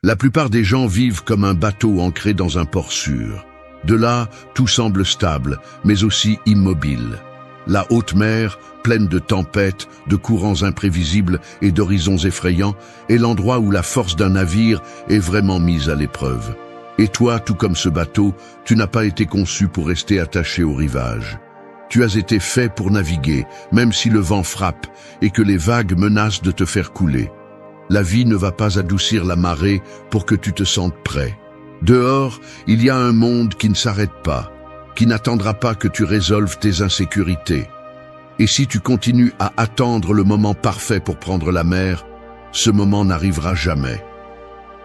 La plupart des gens vivent comme un bateau ancré dans un port sûr. De là, tout semble stable, mais aussi immobile. La haute mer, pleine de tempêtes, de courants imprévisibles et d'horizons effrayants, est l'endroit où la force d'un navire est vraiment mise à l'épreuve. Et toi, tout comme ce bateau, tu n'as pas été conçu pour rester attaché au rivage. Tu as été fait pour naviguer, même si le vent frappe et que les vagues menacent de te faire couler. La vie ne va pas adoucir la marée pour que tu te sentes prêt. Dehors, il y a un monde qui ne s'arrête pas, qui n'attendra pas que tu résolves tes insécurités. Et si tu continues à attendre le moment parfait pour prendre la mer, ce moment n'arrivera jamais.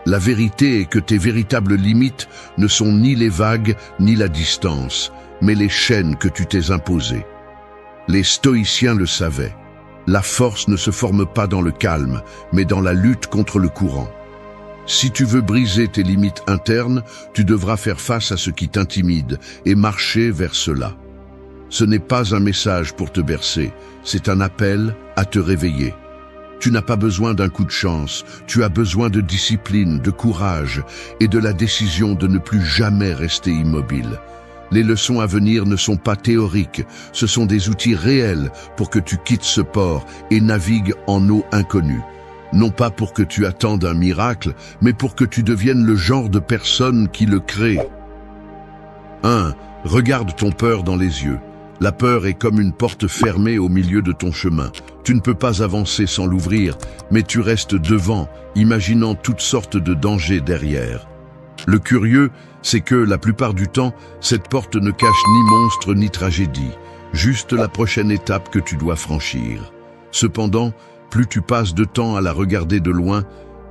La vérité est que tes véritables limites ne sont ni les vagues ni la distance, mais les chaînes que tu t'es imposées. Les stoïciens le savaient. La force ne se forme pas dans le calme, mais dans la lutte contre le courant. Si tu veux briser tes limites internes, tu devras faire face à ce qui t'intimide et marcher vers cela. Ce n'est pas un message pour te bercer, c'est un appel à te réveiller. Tu n'as pas besoin d'un coup de chance, tu as besoin de discipline, de courage et de la décision de ne plus jamais rester immobile. Les leçons à venir ne sont pas théoriques, ce sont des outils réels pour que tu quittes ce port et navigues en eau inconnue. Non pas pour que tu attendes un miracle, mais pour que tu deviennes le genre de personne qui le crée. 1. Regarde ton peur dans les yeux. La peur est comme une porte fermée au milieu de ton chemin. Tu ne peux pas avancer sans l'ouvrir, mais tu restes devant, imaginant toutes sortes de dangers derrière. Le curieux, c'est que, la plupart du temps, cette porte ne cache ni monstre ni tragédie, juste la prochaine étape que tu dois franchir. Cependant, plus tu passes de temps à la regarder de loin,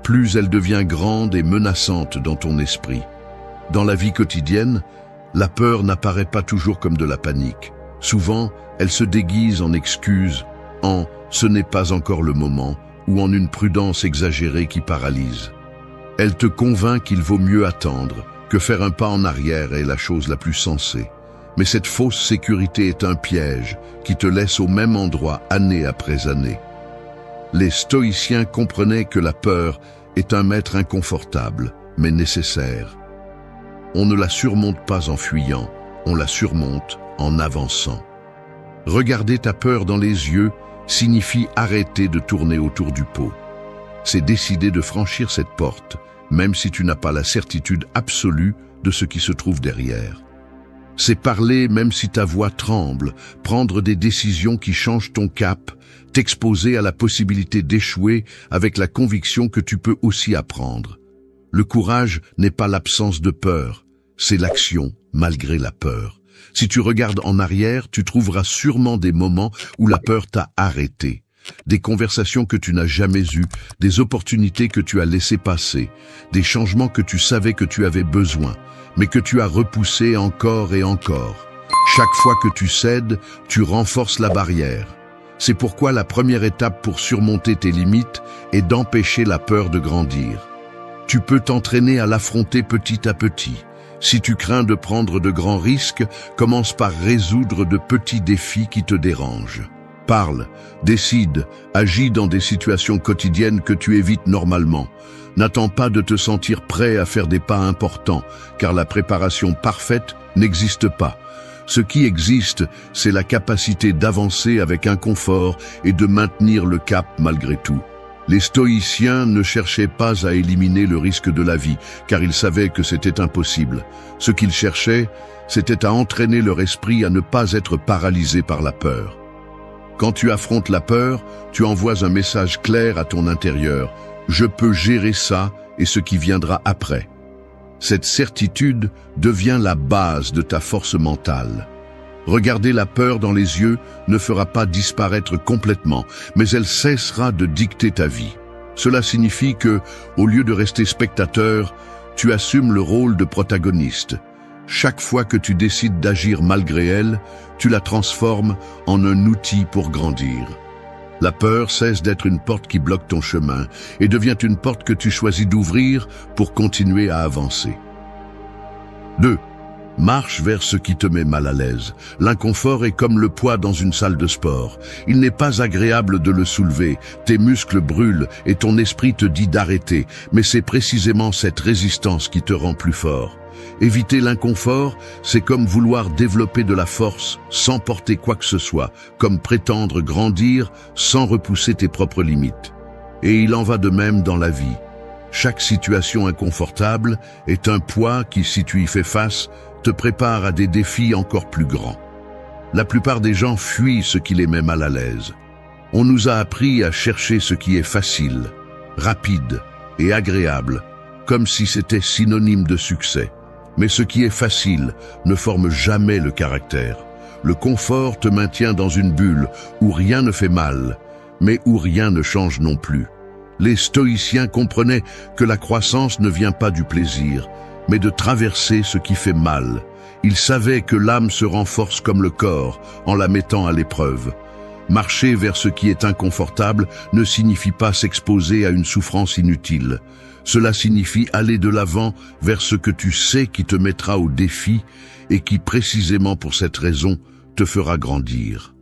plus elle devient grande et menaçante dans ton esprit. Dans la vie quotidienne, la peur n'apparaît pas toujours comme de la panique. Souvent, elle se déguise en excuses, en « ce n'est pas encore le moment » ou en une prudence exagérée qui paralyse. Elle te convainc qu'il vaut mieux attendre, que faire un pas en arrière est la chose la plus sensée. Mais cette fausse sécurité est un piège qui te laisse au même endroit année après année. Les stoïciens comprenaient que la peur est un maître inconfortable, mais nécessaire. On ne la surmonte pas en fuyant, on la surmonte en avançant. Regarder ta peur dans les yeux signifie arrêter de tourner autour du pot. C'est décider de franchir cette porte, même si tu n'as pas la certitude absolue de ce qui se trouve derrière. C'est parler même si ta voix tremble, prendre des décisions qui changent ton cap, t'exposer à la possibilité d'échouer avec la conviction que tu peux aussi apprendre. Le courage n'est pas l'absence de peur, c'est l'action malgré la peur. Si tu regardes en arrière, tu trouveras sûrement des moments où la peur t'a arrêté. Des conversations que tu n'as jamais eues, des opportunités que tu as laissées passer, des changements que tu savais que tu avais besoin, mais que tu as repoussés encore et encore. Chaque fois que tu cèdes, tu renforces la barrière. C'est pourquoi la première étape pour surmonter tes limites est d'empêcher la peur de grandir. Tu peux t'entraîner à l'affronter petit à petit. Si tu crains de prendre de grands risques, commence par résoudre de petits défis qui te dérangent. Parle, décide, agis dans des situations quotidiennes que tu évites normalement. N'attends pas de te sentir prêt à faire des pas importants, car la préparation parfaite n'existe pas. Ce qui existe, c'est la capacité d'avancer avec inconfort et de maintenir le cap malgré tout. Les stoïciens ne cherchaient pas à éliminer le risque de la vie, car ils savaient que c'était impossible. Ce qu'ils cherchaient, c'était à entraîner leur esprit à ne pas être paralysé par la peur. Quand tu affrontes la peur, tu envoies un message clair à ton intérieur. Je peux gérer ça et ce qui viendra après. Cette certitude devient la base de ta force mentale. Regarder la peur dans les yeux ne fera pas disparaître complètement, mais elle cessera de dicter ta vie. Cela signifie que, au lieu de rester spectateur, tu assumes le rôle de protagoniste. Chaque fois que tu décides d'agir malgré elle, tu la transformes en un outil pour grandir. La peur cesse d'être une porte qui bloque ton chemin et devient une porte que tu choisis d'ouvrir pour continuer à avancer. 2. Marche vers ce qui te met mal à l'aise. L'inconfort est comme le poids dans une salle de sport. Il n'est pas agréable de le soulever. Tes muscles brûlent et ton esprit te dit d'arrêter. Mais c'est précisément cette résistance qui te rend plus fort. Éviter l'inconfort, c'est comme vouloir développer de la force sans porter quoi que ce soit, comme prétendre grandir sans repousser tes propres limites. Et il en va de même dans la vie. Chaque situation inconfortable est un poids qui, si tu y fais face, te prépare à des défis encore plus grands. La plupart des gens fuient ce qui les met mal à l'aise. On nous a appris à chercher ce qui est facile, rapide et agréable, comme si c'était synonyme de succès. Mais ce qui est facile ne forme jamais le caractère. Le confort te maintient dans une bulle où rien ne fait mal, mais où rien ne change non plus. Les stoïciens comprenaient que la croissance ne vient pas du plaisir, mais de traverser ce qui fait mal. Ils savaient que l'âme se renforce comme le corps en la mettant à l'épreuve. Marcher vers ce qui est inconfortable ne signifie pas s'exposer à une souffrance inutile. Cela signifie aller de l'avant vers ce que tu sais qui te mettra au défi et qui, précisément pour cette raison, te fera grandir.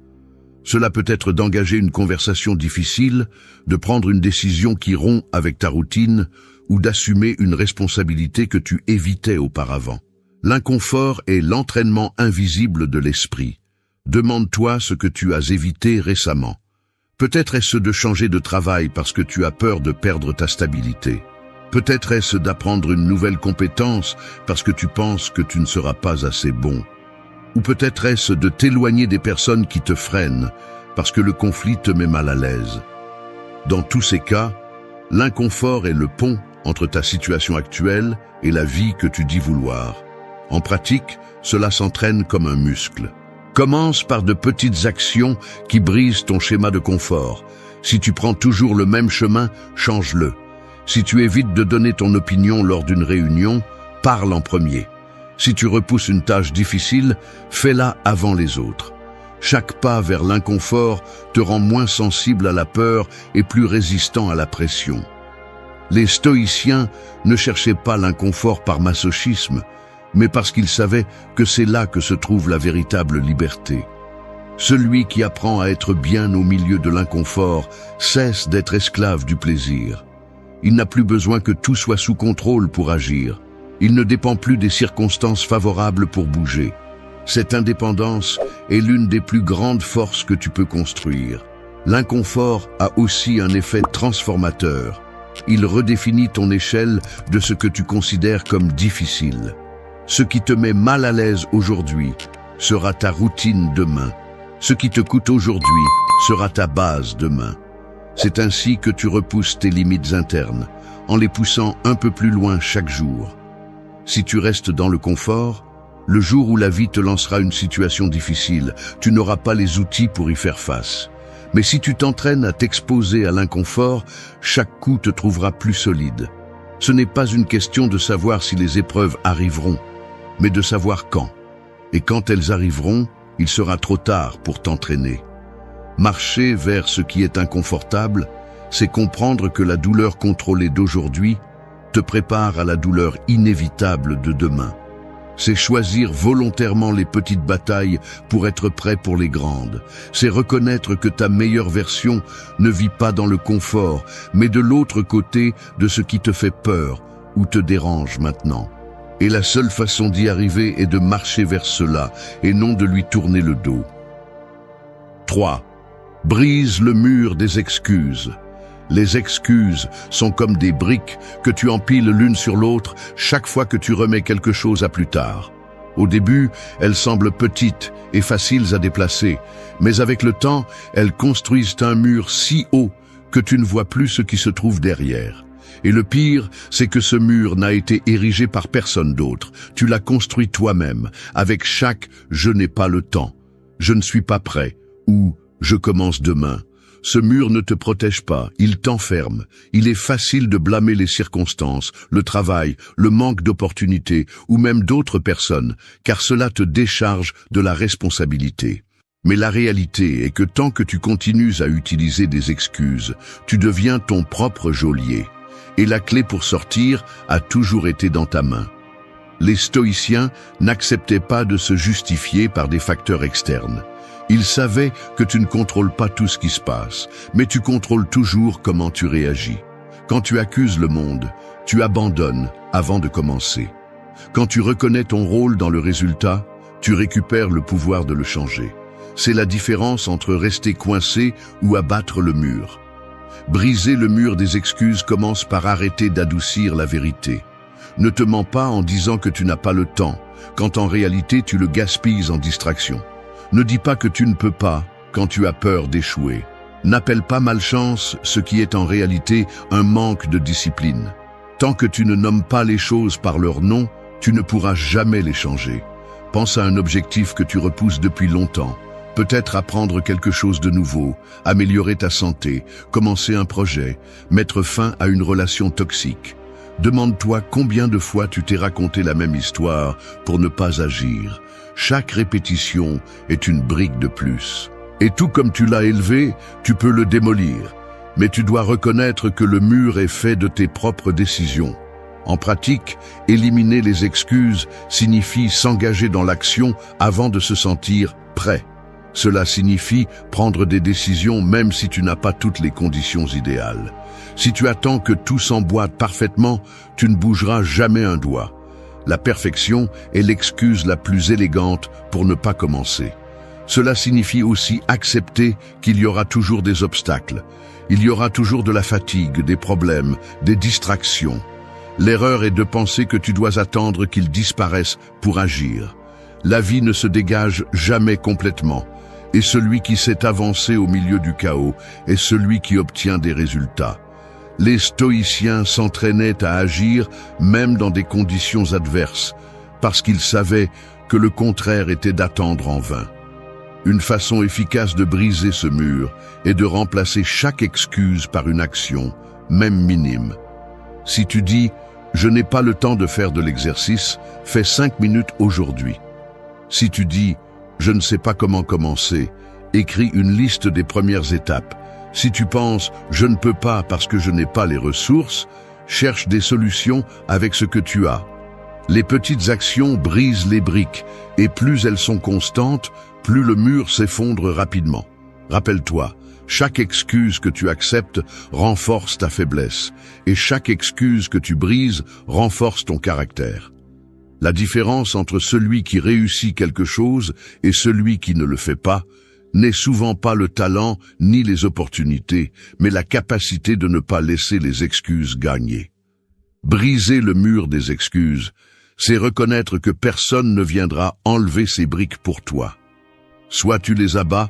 Cela peut être d'engager une conversation difficile, de prendre une décision qui rompt avec ta routine, ou d'assumer une responsabilité que tu évitais auparavant. L'inconfort est l'entraînement invisible de l'esprit. Demande-toi ce que tu as évité récemment. Peut-être est-ce de changer de travail parce que tu as peur de perdre ta stabilité. Peut-être est-ce d'apprendre une nouvelle compétence parce que tu penses que tu ne seras pas assez bon. Ou peut-être est-ce de t'éloigner des personnes qui te freinent parce que le conflit te met mal à l'aise. Dans tous ces cas, l'inconfort est le pont entre ta situation actuelle et la vie que tu dis vouloir. En pratique, cela s'entraîne comme un muscle. Commence par de petites actions qui brisent ton schéma de confort. Si tu prends toujours le même chemin, change-le. Si tu évites de donner ton opinion lors d'une réunion, parle en premier. Si tu repousses une tâche difficile, fais-la avant les autres. Chaque pas vers l'inconfort te rend moins sensible à la peur et plus résistant à la pression. Les stoïciens ne cherchaient pas l'inconfort par masochisme, mais parce qu'ils savaient que c'est là que se trouve la véritable liberté. Celui qui apprend à être bien au milieu de l'inconfort cesse d'être esclave du plaisir. Il n'a plus besoin que tout soit sous contrôle pour agir. Il ne dépend plus des circonstances favorables pour bouger. Cette indépendance est l'une des plus grandes forces que tu peux construire. L'inconfort a aussi un effet transformateur. Il redéfinit ton échelle de ce que tu considères comme difficile. Ce qui te met mal à l'aise aujourd'hui sera ta routine demain. Ce qui te coûte aujourd'hui sera ta base demain. C'est ainsi que tu repousses tes limites internes, en les poussant un peu plus loin chaque jour. Si tu restes dans le confort, le jour où la vie te lancera une situation difficile, tu n'auras pas les outils pour y faire face. Mais si tu t'entraînes à t'exposer à l'inconfort, chaque coup te trouvera plus solide. Ce n'est pas une question de savoir si les épreuves arriveront, mais de savoir quand. Et quand elles arriveront, il sera trop tard pour t'entraîner. Marcher vers ce qui est inconfortable, c'est comprendre que la douleur contrôlée d'aujourd'hui te prépare à la douleur inévitable de demain. C'est choisir volontairement les petites batailles pour être prêt pour les grandes. C'est reconnaître que ta meilleure version ne vit pas dans le confort, mais de l'autre côté de ce qui te fait peur ou te dérange maintenant. Et la seule façon d'y arriver est de marcher vers cela et non de lui tourner le dos. 3. Brise le mur des excuses. Les excuses sont comme des briques que tu empiles l'une sur l'autre chaque fois que tu remets quelque chose à plus tard. Au début, elles semblent petites et faciles à déplacer, mais avec le temps, elles construisent un mur si haut que tu ne vois plus ce qui se trouve derrière. Et le pire, c'est que ce mur n'a été érigé par personne d'autre. Tu l'as construit toi-même, avec chaque « je n'ai pas le temps »,« je ne suis pas prêt » ou « je commence demain ». Ce mur ne te protège pas, il t'enferme. Il est facile de blâmer les circonstances, le travail, le manque d'opportunités ou même d'autres personnes, car cela te décharge de la responsabilité. Mais la réalité est que tant que tu continues à utiliser des excuses, tu deviens ton propre geôlier. Et la clé pour sortir a toujours été dans ta main. Les stoïciens n'acceptaient pas de se justifier par des facteurs externes. Ils savaient que tu ne contrôles pas tout ce qui se passe, mais tu contrôles toujours comment tu réagis. Quand tu accuses le monde, tu abandonnes avant de commencer. Quand tu reconnais ton rôle dans le résultat, tu récupères le pouvoir de le changer. C'est la différence entre rester coincé ou abattre le mur. Briser le mur des excuses commence par arrêter d'adoucir la vérité. Ne te mens pas en disant que tu n'as pas le temps, quand en réalité tu le gaspilles en distraction. Ne dis pas que tu ne peux pas quand tu as peur d'échouer. N'appelle pas malchance ce qui est en réalité un manque de discipline. Tant que tu ne nommes pas les choses par leur nom, tu ne pourras jamais les changer. Pense à un objectif que tu repousses depuis longtemps. Peut-être apprendre quelque chose de nouveau, améliorer ta santé, commencer un projet, mettre fin à une relation toxique. Demande-toi combien de fois tu t'es raconté la même histoire pour ne pas agir. Chaque répétition est une brique de plus. Et tout comme tu l'as élevé, tu peux le démolir. Mais tu dois reconnaître que le mur est fait de tes propres décisions. En pratique, éliminer les excuses signifie s'engager dans l'action avant de se sentir prêt. Cela signifie prendre des décisions même si tu n'as pas toutes les conditions idéales. Si tu attends que tout s'emboîte parfaitement, tu ne bougeras jamais un doigt. La perfection est l'excuse la plus élégante pour ne pas commencer. Cela signifie aussi accepter qu'il y aura toujours des obstacles. Il y aura toujours de la fatigue, des problèmes, des distractions. L'erreur est de penser que tu dois attendre qu'ils disparaissent pour agir. La vie ne se dégage jamais complètement, et celui qui sait avancer au milieu du chaos est celui qui obtient des résultats. Les stoïciens s'entraînaient à agir même dans des conditions adverses, parce qu'ils savaient que le contraire était d'attendre en vain. Une façon efficace de briser ce mur est de remplacer chaque excuse par une action, même minime. Si tu dis « Je n'ai pas le temps de faire de l'exercice », fais 5 minutes aujourd'hui. Si tu dis « Je ne sais pas comment commencer », écris une liste des premières étapes. Si tu penses « Je ne peux pas parce que je n'ai pas les ressources », cherche des solutions avec ce que tu as. Les petites actions brisent les briques, et plus elles sont constantes, plus le mur s'effondre rapidement. Rappelle-toi, chaque excuse que tu acceptes renforce ta faiblesse, et chaque excuse que tu brises renforce ton caractère. La différence entre celui qui réussit quelque chose et celui qui ne le fait pas n'est souvent pas le talent ni les opportunités, mais la capacité de ne pas laisser les excuses gagner. Briser le mur des excuses, c'est reconnaître que personne ne viendra enlever ces briques pour toi. Soit tu les abats,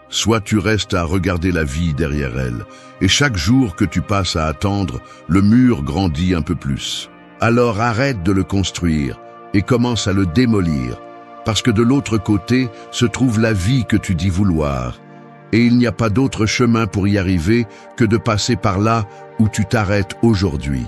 soit tu restes à regarder la vie derrière elle, et chaque jour que tu passes à attendre, le mur grandit un peu plus. Alors arrête de le construire et commence à le démolir, parce que de l'autre côté se trouve la vie que tu dis vouloir, et il n'y a pas d'autre chemin pour y arriver que de passer par là où tu t'arrêtes aujourd'hui.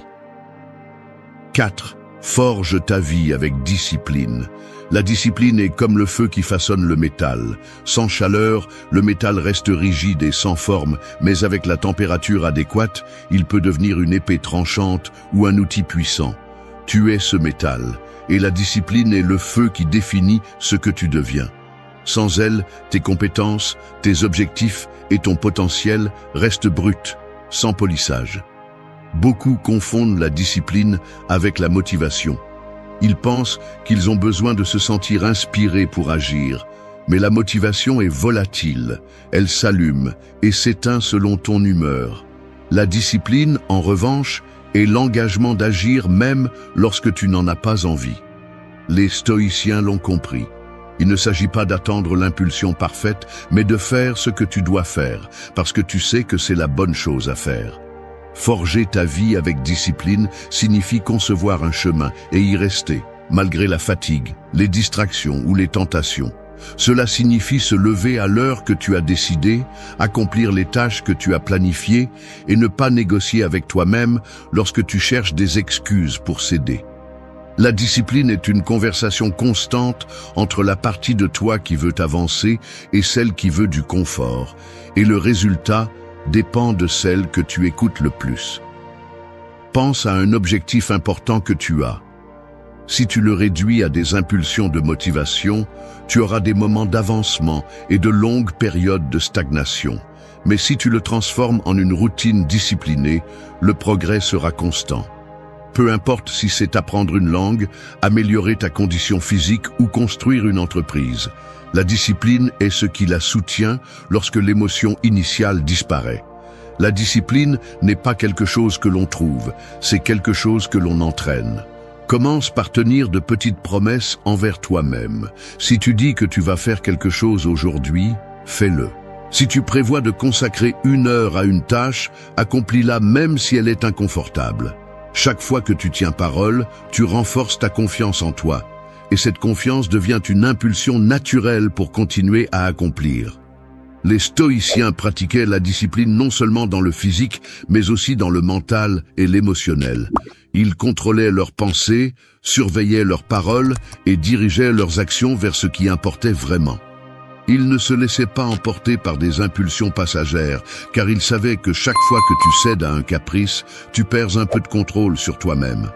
4. Forge ta vie avec discipline. La discipline est comme le feu qui façonne le métal. Sans chaleur, le métal reste rigide et sans forme, mais avec la température adéquate, il peut devenir une épée tranchante ou un outil puissant. Tu es ce métal, et la discipline est le feu qui définit ce que tu deviens. Sans elle, tes compétences, tes objectifs et ton potentiel restent bruts, sans polissage. Beaucoup confondent la discipline avec la motivation. Ils pensent qu'ils ont besoin de se sentir inspirés pour agir, mais la motivation est volatile, elle s'allume et s'éteint selon ton humeur. La discipline, en revanche, est l'engagement d'agir même lorsque tu n'en as pas envie. Les stoïciens l'ont compris. Il ne s'agit pas d'attendre l'impulsion parfaite, mais de faire ce que tu dois faire, parce que tu sais que c'est la bonne chose à faire. Forger ta vie avec discipline signifie concevoir un chemin et y rester, malgré la fatigue, les distractions ou les tentations. Cela signifie se lever à l'heure que tu as décidé, accomplir les tâches que tu as planifiées et ne pas négocier avec toi-même lorsque tu cherches des excuses pour céder. La discipline est une conversation constante entre la partie de toi qui veut avancer et celle qui veut du confort, et le résultat dépend de celle que tu écoutes le plus. Pense à un objectif important que tu as. Si tu le réduis à des impulsions de motivation, tu auras des moments d'avancement et de longues périodes de stagnation. Mais si tu le transformes en une routine disciplinée, le progrès sera constant. Peu importe si c'est apprendre une langue, améliorer ta condition physique ou construire une entreprise, la discipline est ce qui la soutient lorsque l'émotion initiale disparaît. La discipline n'est pas quelque chose que l'on trouve, c'est quelque chose que l'on entraîne. Commence par tenir de petites promesses envers toi-même. Si tu dis que tu vas faire quelque chose aujourd'hui, fais-le. Si tu prévois de consacrer 1 heure à une tâche, accomplis-la même si elle est inconfortable. Chaque fois que tu tiens parole, tu renforces ta confiance en toi. Et cette confiance devient une impulsion naturelle pour continuer à accomplir. Les stoïciens pratiquaient la discipline non seulement dans le physique, mais aussi dans le mental et l'émotionnel. Ils contrôlaient leurs pensées, surveillaient leurs paroles et dirigeaient leurs actions vers ce qui importait vraiment. Ils ne se laissaient pas emporter par des impulsions passagères, car ils savaient que chaque fois que tu cèdes à un caprice, tu perds un peu de contrôle sur toi-même.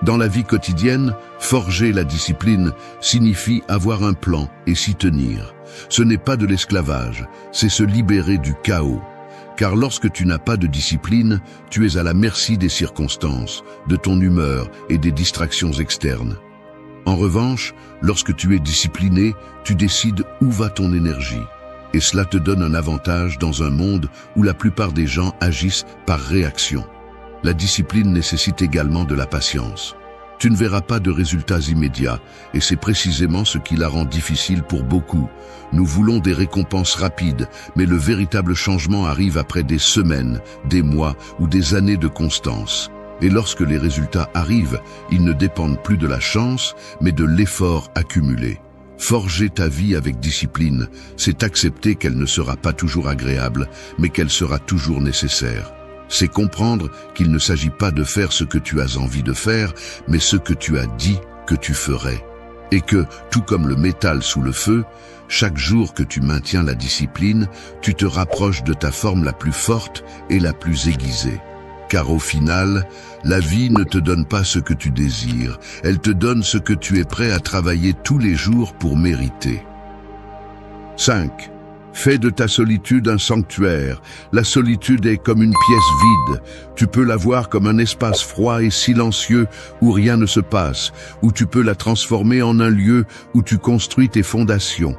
Dans la vie quotidienne, forger la discipline signifie avoir un plan et s'y tenir. Ce n'est pas de l'esclavage, c'est se libérer du chaos. Car lorsque tu n'as pas de discipline, tu es à la merci des circonstances, de ton humeur et des distractions externes. En revanche, lorsque tu es discipliné, tu décides où va ton énergie. Et cela te donne un avantage dans un monde où la plupart des gens agissent par réaction. La discipline nécessite également de la patience. Tu ne verras pas de résultats immédiats, et c'est précisément ce qui la rend difficile pour beaucoup. Nous voulons des récompenses rapides, mais le véritable changement arrive après des semaines, des mois ou des années de constance. Et lorsque les résultats arrivent, ils ne dépendent plus de la chance, mais de l'effort accumulé. Forger ta vie avec discipline, c'est accepter qu'elle ne sera pas toujours agréable, mais qu'elle sera toujours nécessaire. C'est comprendre qu'il ne s'agit pas de faire ce que tu as envie de faire, mais ce que tu as dit que tu ferais. Et que, tout comme le métal sous le feu, chaque jour que tu maintiens la discipline, tu te rapproches de ta forme la plus forte et la plus aiguisée. Car au final, la vie ne te donne pas ce que tu désires, elle te donne ce que tu es prêt à travailler tous les jours pour mériter. 5. Fais de ta solitude un sanctuaire. La solitude est comme une pièce vide. Tu peux la voir comme un espace froid et silencieux où rien ne se passe, ou tu peux la transformer en un lieu où tu construis tes fondations.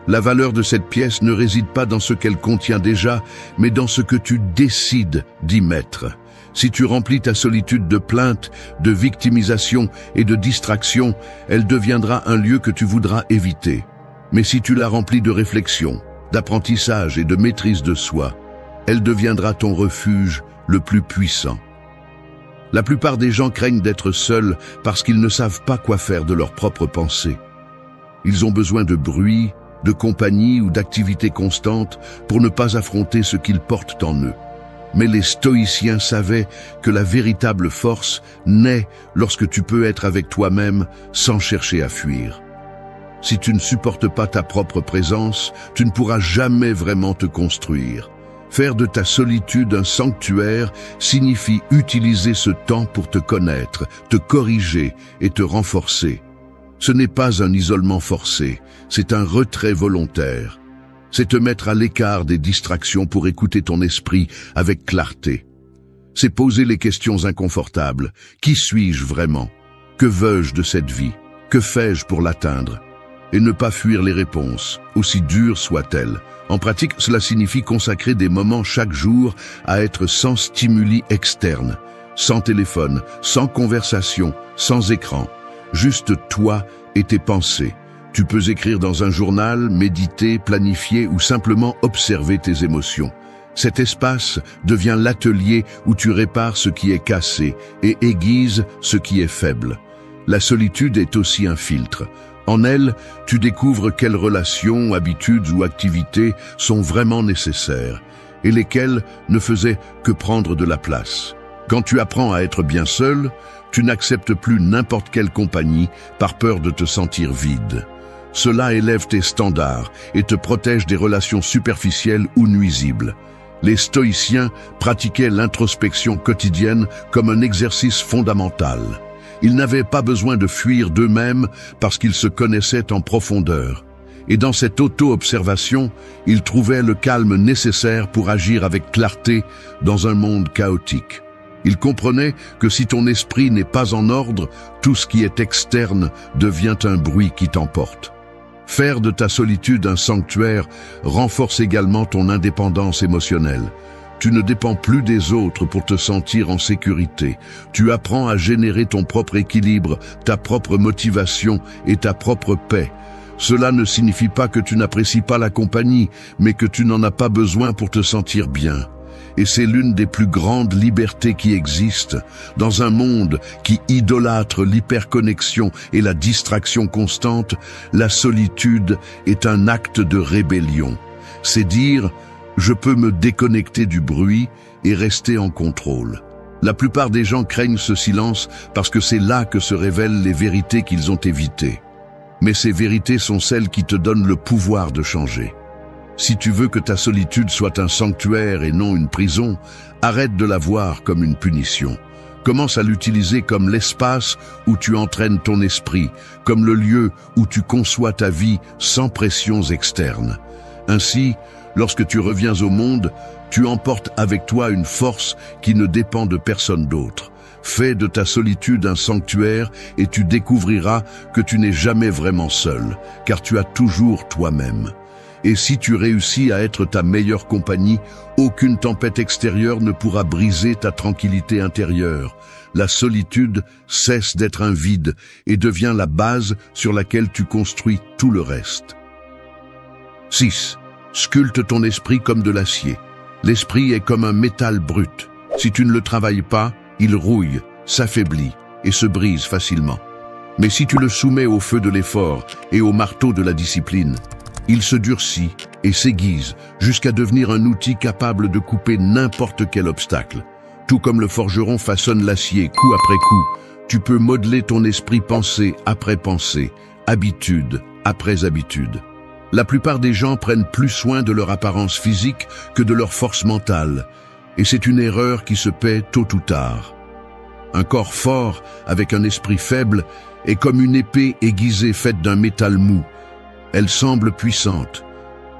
La valeur de cette pièce ne réside pas dans ce qu'elle contient déjà, mais dans ce que tu décides d'y mettre. Si tu remplis ta solitude de plaintes, de victimisation et de distraction, elle deviendra un lieu que tu voudras éviter. Mais si tu la remplis de réflexion, d'apprentissage et de maîtrise de soi, elle deviendra ton refuge le plus puissant. La plupart des gens craignent d'être seuls parce qu'ils ne savent pas quoi faire de leurs propres pensées. Ils ont besoin de bruit, de compagnie ou d'activité constante pour ne pas affronter ce qu'ils portent en eux. Mais les stoïciens savaient que la véritable force naît lorsque tu peux être avec toi-même sans chercher à fuir. Si tu ne supportes pas ta propre présence, tu ne pourras jamais vraiment te construire. Faire de ta solitude un sanctuaire signifie utiliser ce temps pour te connaître, te corriger et te renforcer. Ce n'est pas un isolement forcé, c'est un retrait volontaire. C'est te mettre à l'écart des distractions pour écouter ton esprit avec clarté. C'est poser les questions inconfortables. Qui suis-je vraiment? Que veux-je de cette vie? Que fais-je pour l'atteindre? Et ne pas fuir les réponses, aussi dures soient-elles. En pratique, cela signifie consacrer des moments chaque jour à être sans stimuli externes, sans téléphone, sans conversation, sans écran. Juste toi et tes pensées. Tu peux écrire dans un journal, méditer, planifier ou simplement observer tes émotions. Cet espace devient l'atelier où tu répares ce qui est cassé et aiguises ce qui est faible. La solitude est aussi un filtre. En elle, tu découvres quelles relations, habitudes ou activités sont vraiment nécessaires et lesquelles ne faisaient que prendre de la place. Quand tu apprends à être bien seul, tu n'acceptes plus n'importe quelle compagnie par peur de te sentir vide. Cela élève tes standards et te protège des relations superficielles ou nuisibles. Les stoïciens pratiquaient l'introspection quotidienne comme un exercice fondamental. Ils n'avaient pas besoin de fuir d'eux-mêmes parce qu'ils se connaissaient en profondeur. Et dans cette auto-observation, ils trouvaient le calme nécessaire pour agir avec clarté dans un monde chaotique. Ils comprenaient que si ton esprit n'est pas en ordre, tout ce qui est externe devient un bruit qui t'emporte. Faire de ta solitude un sanctuaire renforce également ton indépendance émotionnelle. Tu ne dépends plus des autres pour te sentir en sécurité. Tu apprends à générer ton propre équilibre, ta propre motivation et ta propre paix. Cela ne signifie pas que tu n'apprécies pas la compagnie, mais que tu n'en as pas besoin pour te sentir bien. Et c'est l'une des plus grandes libertés qui existent. Dans un monde qui idolâtre l'hyperconnexion et la distraction constante, la solitude est un acte de rébellion. C'est dire « je peux me déconnecter du bruit et rester en contrôle ». La plupart des gens craignent ce silence parce que c'est là que se révèlent les vérités qu'ils ont évitées. Mais ces vérités sont celles qui te donnent le pouvoir de changer. Si tu veux que ta solitude soit un sanctuaire et non une prison, arrête de la voir comme une punition. Commence à l'utiliser comme l'espace où tu entraînes ton esprit, comme le lieu où tu conçois ta vie sans pressions externes. Ainsi, lorsque tu reviens au monde, tu emportes avec toi une force qui ne dépend de personne d'autre. Fais de ta solitude un sanctuaire et tu découvriras que tu n'es jamais vraiment seul, car tu as toujours toi-même. Et si tu réussis à être ta meilleure compagnie, aucune tempête extérieure ne pourra briser ta tranquillité intérieure. La solitude cesse d'être un vide et devient la base sur laquelle tu construis tout le reste. 6. Sculpte ton esprit comme de l'acier. L'esprit est comme un métal brut. Si tu ne le travailles pas, il rouille, s'affaiblit et se brise facilement. Mais si tu le soumets au feu de l'effort et au marteau de la discipline, il se durcit et s'aiguise jusqu'à devenir un outil capable de couper n'importe quel obstacle. Tout comme le forgeron façonne l'acier coup après coup, tu peux modeler ton esprit pensée après pensée, habitude après habitude. La plupart des gens prennent plus soin de leur apparence physique que de leur force mentale, et c'est une erreur qui se paie tôt ou tard. Un corps fort avec un esprit faible est comme une épée aiguisée faite d'un métal mou. Elle semble puissante,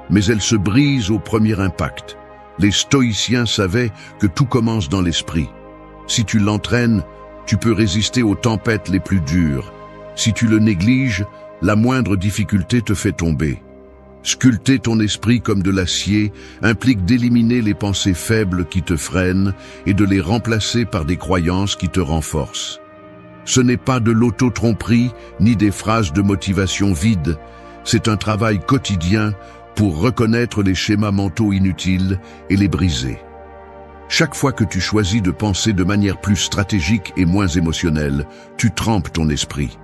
mais elle se brise au premier impact. Les stoïciens savaient que tout commence dans l'esprit. Si tu l'entraînes, tu peux résister aux tempêtes les plus dures. Si tu le négliges, la moindre difficulté te fait tomber. Sculpter ton esprit comme de l'acier implique d'éliminer les pensées faibles qui te freinent et de les remplacer par des croyances qui te renforcent. Ce n'est pas de l'auto-tromperie ni des phrases de motivation vides. C'est un travail quotidien pour reconnaître les schémas mentaux inutiles et les briser. Chaque fois que tu choisis de penser de manière plus stratégique et moins émotionnelle, tu trempes ton esprit.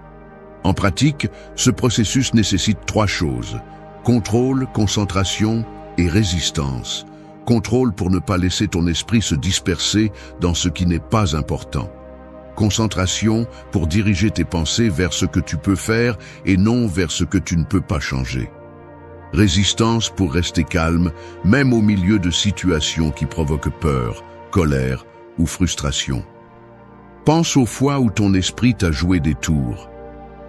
En pratique, ce processus nécessite 3 choses. Contrôle, concentration et résistance. Contrôle pour ne pas laisser ton esprit se disperser dans ce qui n'est pas important. Concentration pour diriger tes pensées vers ce que tu peux faire et non vers ce que tu ne peux pas changer. Résistance pour rester calme, même au milieu de situations qui provoquent peur, colère ou frustration. Pense aux fois où ton esprit t'a joué des tours.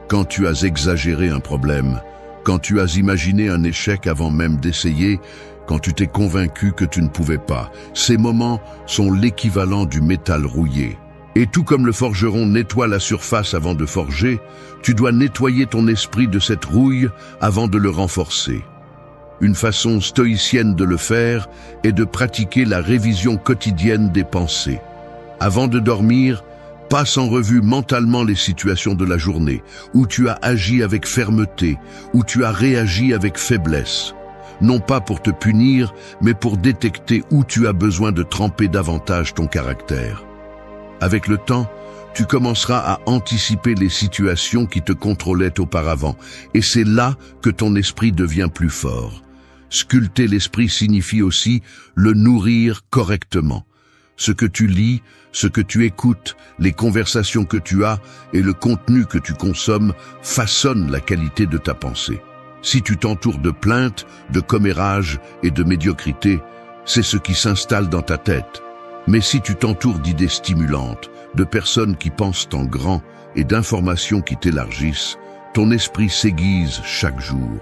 Quand tu as exagéré un problème, quand tu as imaginé un échec avant même d'essayer, quand tu t'es convaincu que tu ne pouvais pas. Ces moments sont l'équivalent du métal rouillé. Et tout comme le forgeron nettoie la surface avant de forger, tu dois nettoyer ton esprit de cette rouille avant de le renforcer. Une façon stoïcienne de le faire est de pratiquer la révision quotidienne des pensées. Avant de dormir, passe en revue mentalement les situations de la journée, où tu as agi avec fermeté, où tu as réagi avec faiblesse. Non pas pour te punir, mais pour détecter où tu as besoin de tremper davantage ton caractère. Avec le temps, tu commenceras à anticiper les situations qui te contrôlaient auparavant, et c'est là que ton esprit devient plus fort. Sculpter l'esprit signifie aussi le nourrir correctement. Ce que tu lis, ce que tu écoutes, les conversations que tu as et le contenu que tu consommes façonnent la qualité de ta pensée. Si tu t'entoures de plaintes, de commérages et de médiocrité, c'est ce qui s'installe dans ta tête. Mais si tu t'entoures d'idées stimulantes, de personnes qui pensent en grand et d'informations qui t'élargissent, ton esprit s'aiguise chaque jour.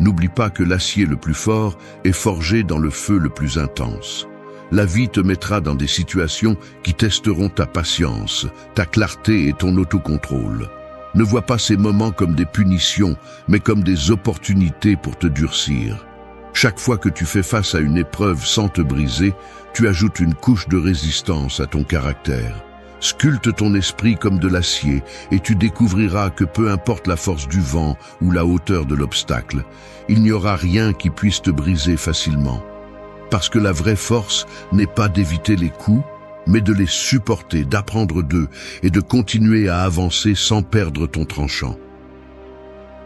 N'oublie pas que l'acier le plus fort est forgé dans le feu le plus intense. La vie te mettra dans des situations qui testeront ta patience, ta clarté et ton autocontrôle. Ne vois pas ces moments comme des punitions, mais comme des opportunités pour te durcir. Chaque fois que tu fais face à une épreuve sans te briser, tu ajoutes une couche de résistance à ton caractère. Sculpte ton esprit comme de l'acier et tu découvriras que peu importe la force du vent ou la hauteur de l'obstacle, il n'y aura rien qui puisse te briser facilement. Parce que la vraie force n'est pas d'éviter les coups, mais de les supporter, d'apprendre d'eux et de continuer à avancer sans perdre ton tranchant.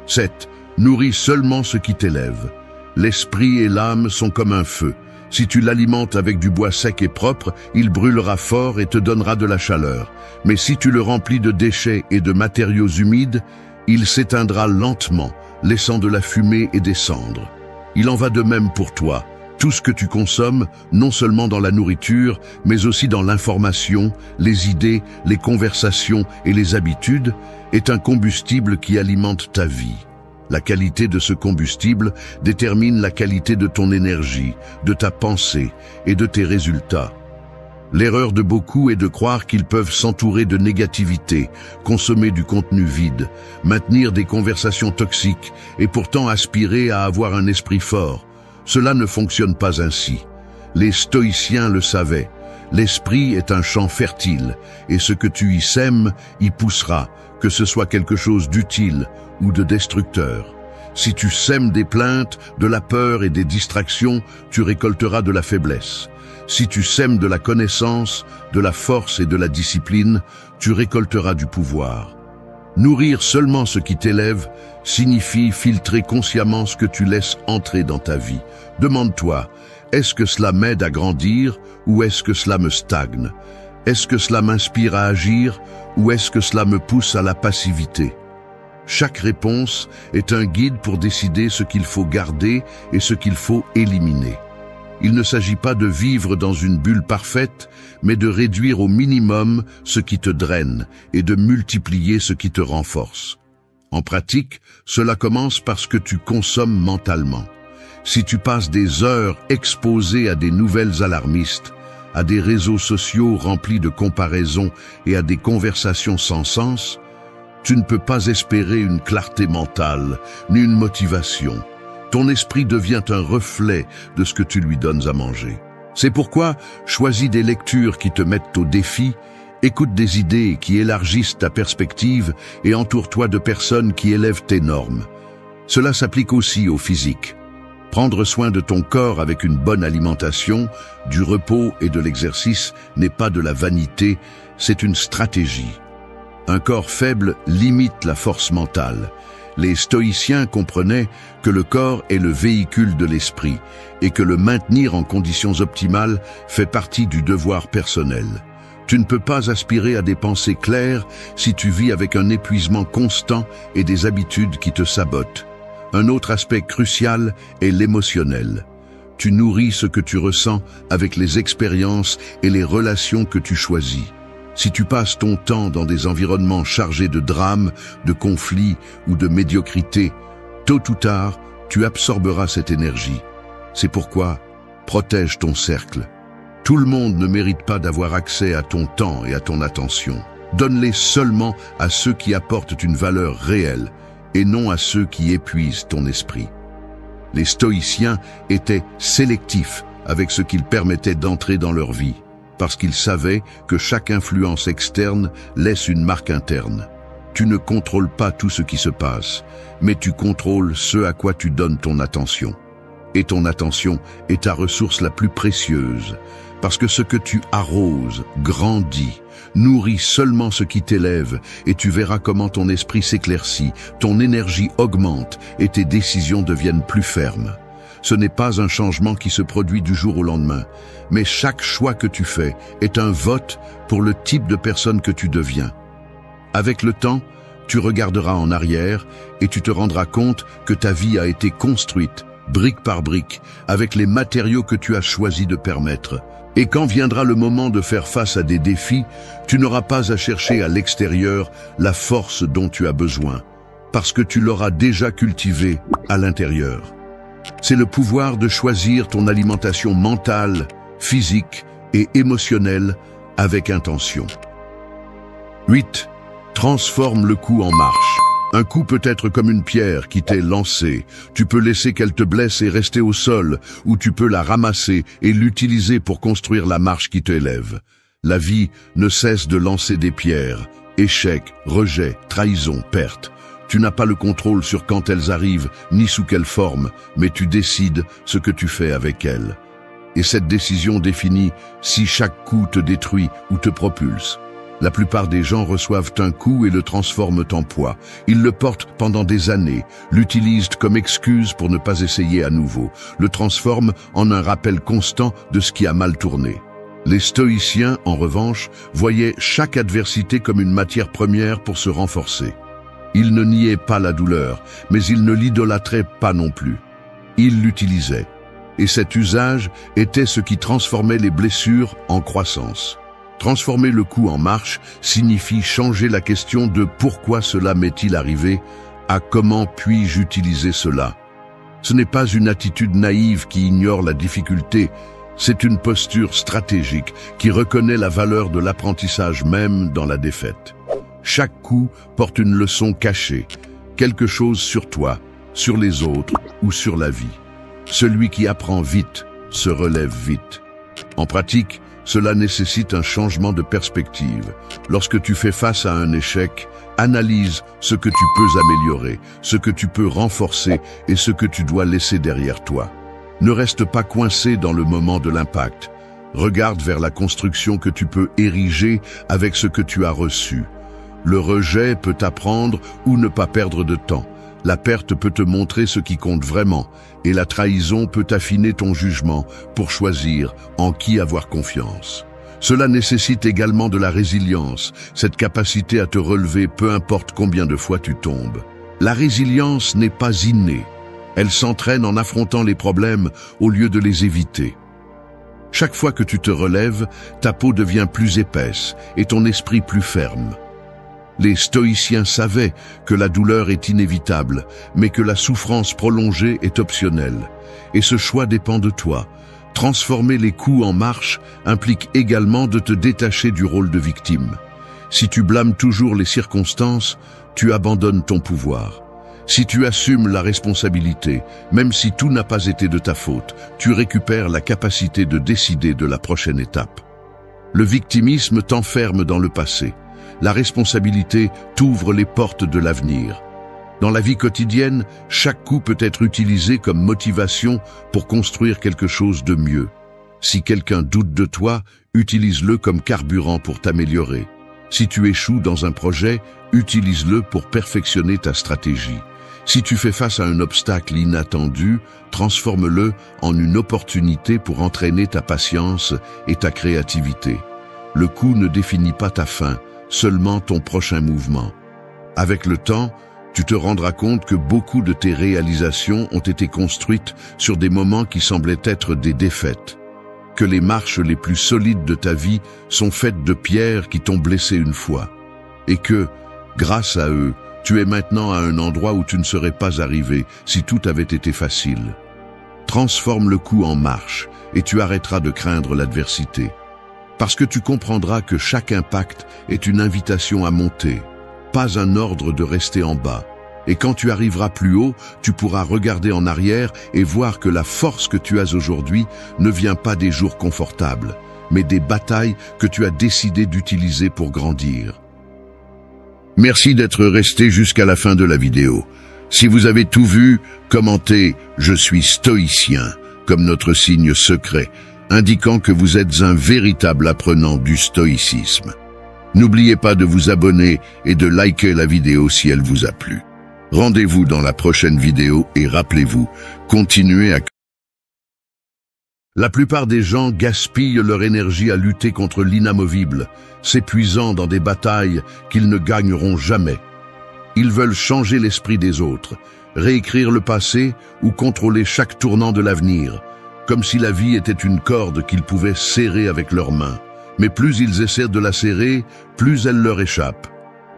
7. Nourris seulement ce qui t'élève. L'esprit et l'âme sont comme un feu. Si tu l'alimentes avec du bois sec et propre, il brûlera fort et te donnera de la chaleur. Mais si tu le remplis de déchets et de matériaux humides, il s'éteindra lentement, laissant de la fumée et des cendres. Il en va de même pour toi. Tout ce que tu consommes, non seulement dans la nourriture, mais aussi dans l'information, les idées, les conversations et les habitudes, est un combustible qui alimente ta vie. La qualité de ce combustible détermine la qualité de ton énergie, de ta pensée et de tes résultats. L'erreur de beaucoup est de croire qu'ils peuvent s'entourer de négativité, consommer du contenu vide, maintenir des conversations toxiques et pourtant aspirer à avoir un esprit fort. Cela ne fonctionne pas ainsi. Les stoïciens le savaient. L'esprit est un champ fertile et ce que tu y sèmes y poussera, que ce soit quelque chose d'utile ou de destructeur. Si tu sèmes des plaintes, de la peur et des distractions, tu récolteras de la faiblesse. Si tu sèmes de la connaissance, de la force et de la discipline, tu récolteras du pouvoir. Nourrir seulement ce qui t'élève signifie filtrer consciemment ce que tu laisses entrer dans ta vie. Demande-toi, est-ce que cela m'aide à grandir ou est-ce que cela me stagne? Est-ce que cela m'inspire à agir ou est-ce que cela me pousse à la passivité? Chaque réponse est un guide pour décider ce qu'il faut garder et ce qu'il faut éliminer. Il ne s'agit pas de vivre dans une bulle parfaite, mais de réduire au minimum ce qui te draine et de multiplier ce qui te renforce. En pratique, cela commence par ce que tu consommes mentalement. Si tu passes des heures exposé à des nouvelles alarmistes, à des réseaux sociaux remplis de comparaisons et à des conversations sans sens, tu ne peux pas espérer une clarté mentale, ni une motivation. Ton esprit devient un reflet de ce que tu lui donnes à manger. C'est pourquoi choisis des lectures qui te mettent au défi, écoute des idées qui élargissent ta perspective et entoure-toi de personnes qui élèvent tes normes. Cela s'applique aussi au physique. Prendre soin de ton corps avec une bonne alimentation, du repos et de l'exercice n'est pas de la vanité, c'est une stratégie. Un corps faible limite la force mentale. Les stoïciens comprenaient que le corps est le véhicule de l'esprit et que le maintenir en conditions optimales fait partie du devoir personnel. Tu ne peux pas aspirer à des pensées claires si tu vis avec un épuisement constant et des habitudes qui te sabotent. Un autre aspect crucial est l'émotionnel. Tu nourris ce que tu ressens avec les expériences et les relations que tu choisis. Si tu passes ton temps dans des environnements chargés de drames, de conflits ou de médiocrité, tôt ou tard, tu absorberas cette énergie. C'est pourquoi, protège ton cercle. Tout le monde ne mérite pas d'avoir accès à ton temps et à ton attention. Donne-les seulement à ceux qui apportent une valeur réelle et non à ceux qui épuisent ton esprit. Les stoïciens étaient sélectifs avec ce qu'ils permettaient d'entrer dans leur vie, parce qu'ils savaient que chaque influence externe laisse une marque interne. Tu ne contrôles pas tout ce qui se passe, mais tu contrôles ce à quoi tu donnes ton attention. Et ton attention est ta ressource la plus précieuse, parce que ce que tu arroses grandit. Nourris seulement ce qui t'élève et tu verras comment ton esprit s'éclaircit, ton énergie augmente et tes décisions deviennent plus fermes. Ce n'est pas un changement qui se produit du jour au lendemain, mais chaque choix que tu fais est un vote pour le type de personne que tu deviens. Avec le temps, tu regarderas en arrière et tu te rendras compte que ta vie a été construite brique par brique, avec les matériaux que tu as choisi de permettre. Et quand viendra le moment de faire face à des défis, tu n'auras pas à chercher à l'extérieur la force dont tu as besoin, parce que tu l'auras déjà cultivée à l'intérieur. C'est le pouvoir de choisir ton alimentation mentale, physique et émotionnelle avec intention. 8. Transforme le coup en marche. Un coup peut être comme une pierre qui t'est lancée. Tu peux laisser qu'elle te blesse et rester au sol, ou tu peux la ramasser et l'utiliser pour construire la marche qui t'élève. La vie ne cesse de lancer des pierres. Échecs, rejets, trahison, pertes. Tu n'as pas le contrôle sur quand elles arrivent, ni sous quelle forme, mais tu décides ce que tu fais avec elles. Et cette décision définit si chaque coup te détruit ou te propulse. La plupart des gens reçoivent un coup et le transforment en poids. Ils le portent pendant des années, l'utilisent comme excuse pour ne pas essayer à nouveau, le transforment en un rappel constant de ce qui a mal tourné. Les stoïciens, en revanche, voyaient chaque adversité comme une matière première pour se renforcer. Ils ne niaient pas la douleur, mais ils ne l'idolâtraient pas non plus. Ils l'utilisaient. Et cet usage était ce qui transformait les blessures en croissance. Transformer le coup en marche signifie changer la question de pourquoi cela m'est-il arrivé à comment puis-je utiliser cela. Ce n'est pas une attitude naïve qui ignore la difficulté, c'est une posture stratégique qui reconnaît la valeur de l'apprentissage même dans la défaite. Chaque coup porte une leçon cachée, quelque chose sur toi, sur les autres ou sur la vie. Celui qui apprend vite se relève vite. En pratique, cela nécessite un changement de perspective. Lorsque tu fais face à un échec, analyse ce que tu peux améliorer, ce que tu peux renforcer et ce que tu dois laisser derrière toi. Ne reste pas coincé dans le moment de l'impact. Regarde vers la construction que tu peux ériger avec ce que tu as reçu. Le rejet peut t'apprendre ou ne pas perdre de temps. La perte peut te montrer ce qui compte vraiment, et la trahison peut affiner ton jugement pour choisir en qui avoir confiance. Cela nécessite également de la résilience, cette capacité à te relever peu importe combien de fois tu tombes. La résilience n'est pas innée, elle s'entraîne en affrontant les problèmes au lieu de les éviter. Chaque fois que tu te relèves, ta peau devient plus épaisse et ton esprit plus ferme. Les stoïciens savaient que la douleur est inévitable, mais que la souffrance prolongée est optionnelle. Et ce choix dépend de toi. Transformer les coups en marche implique également de te détacher du rôle de victime. Si tu blâmes toujours les circonstances, tu abandonnes ton pouvoir. Si tu assumes la responsabilité, même si tout n'a pas été de ta faute, tu récupères la capacité de décider de la prochaine étape. Le victimisme t'enferme dans le passé. La responsabilité t'ouvre les portes de l'avenir. Dans la vie quotidienne, chaque coup peut être utilisé comme motivation pour construire quelque chose de mieux. Si quelqu'un doute de toi, utilise-le comme carburant pour t'améliorer. Si tu échoues dans un projet, utilise-le pour perfectionner ta stratégie. Si tu fais face à un obstacle inattendu, transforme-le en une opportunité pour entraîner ta patience et ta créativité. Le coup ne définit pas ta fin, seulement ton prochain mouvement. Avec le temps, tu te rendras compte que beaucoup de tes réalisations ont été construites sur des moments qui semblaient être des défaites, que les marches les plus solides de ta vie sont faites de pierres qui t'ont blessé une fois, et que, grâce à eux, tu es maintenant à un endroit où tu ne serais pas arrivé si tout avait été facile. Transforme le coup en marche et tu arrêteras de craindre l'adversité. Parce que tu comprendras que chaque impact est une invitation à monter, pas un ordre de rester en bas. Et quand tu arriveras plus haut, tu pourras regarder en arrière et voir que la force que tu as aujourd'hui ne vient pas des jours confortables, mais des batailles que tu as décidé d'utiliser pour grandir. Merci d'être resté jusqu'à la fin de la vidéo. Si vous avez tout vu, commentez « Je suis stoïcien » comme notre signe secret, indiquant que vous êtes un véritable apprenant du stoïcisme. N'oubliez pas de vous abonner et de liker la vidéo si elle vous a plu. Rendez-vous dans la prochaine vidéo et rappelez-vous, continuez à... La plupart des gens gaspillent leur énergie à lutter contre l'inamovible, s'épuisant dans des batailles qu'ils ne gagneront jamais. Ils veulent changer l'esprit des autres, réécrire le passé ou contrôler chaque tournant de l'avenir, comme si la vie était une corde qu'ils pouvaient serrer avec leurs mains. Mais plus ils essaient de la serrer, plus elle leur échappe.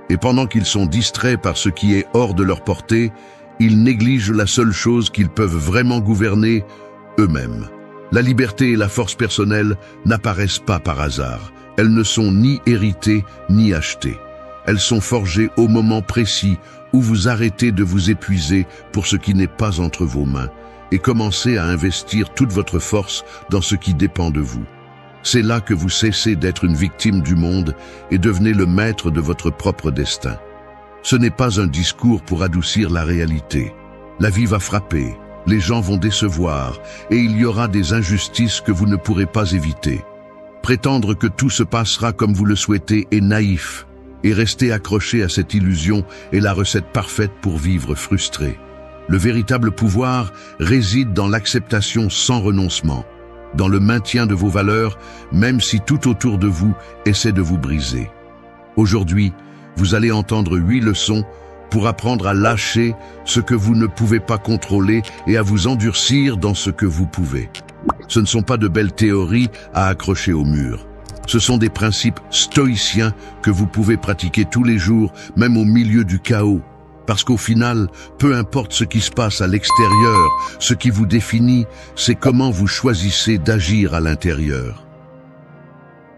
Et pendant qu'ils sont distraits par ce qui est hors de leur portée, ils négligent la seule chose qu'ils peuvent vraiment gouverner, eux-mêmes. La liberté et la force personnelle n'apparaissent pas par hasard. Elles ne sont ni héritées ni achetées. Elles sont forgées au moment précis où vous arrêtez de vous épuiser pour ce qui n'est pas entre vos mains et commencez à investir toute votre force dans ce qui dépend de vous. C'est là que vous cessez d'être une victime du monde et devenez le maître de votre propre destin. Ce n'est pas un discours pour adoucir la réalité. La vie va frapper, les gens vont décevoir et il y aura des injustices que vous ne pourrez pas éviter. Prétendre que tout se passera comme vous le souhaitez est naïf, et rester accroché à cette illusion est la recette parfaite pour vivre frustré. Le véritable pouvoir réside dans l'acceptation sans renoncement, dans le maintien de vos valeurs, même si tout autour de vous essaie de vous briser. Aujourd'hui, vous allez entendre 8 leçons pour apprendre à lâcher ce que vous ne pouvez pas contrôler et à vous endurcir dans ce que vous pouvez. Ce ne sont pas de belles théories à accrocher au mur. Ce sont des principes stoïciens que vous pouvez pratiquer tous les jours, même au milieu du chaos. Parce qu'au final, peu importe ce qui se passe à l'extérieur, ce qui vous définit, c'est comment vous choisissez d'agir à l'intérieur.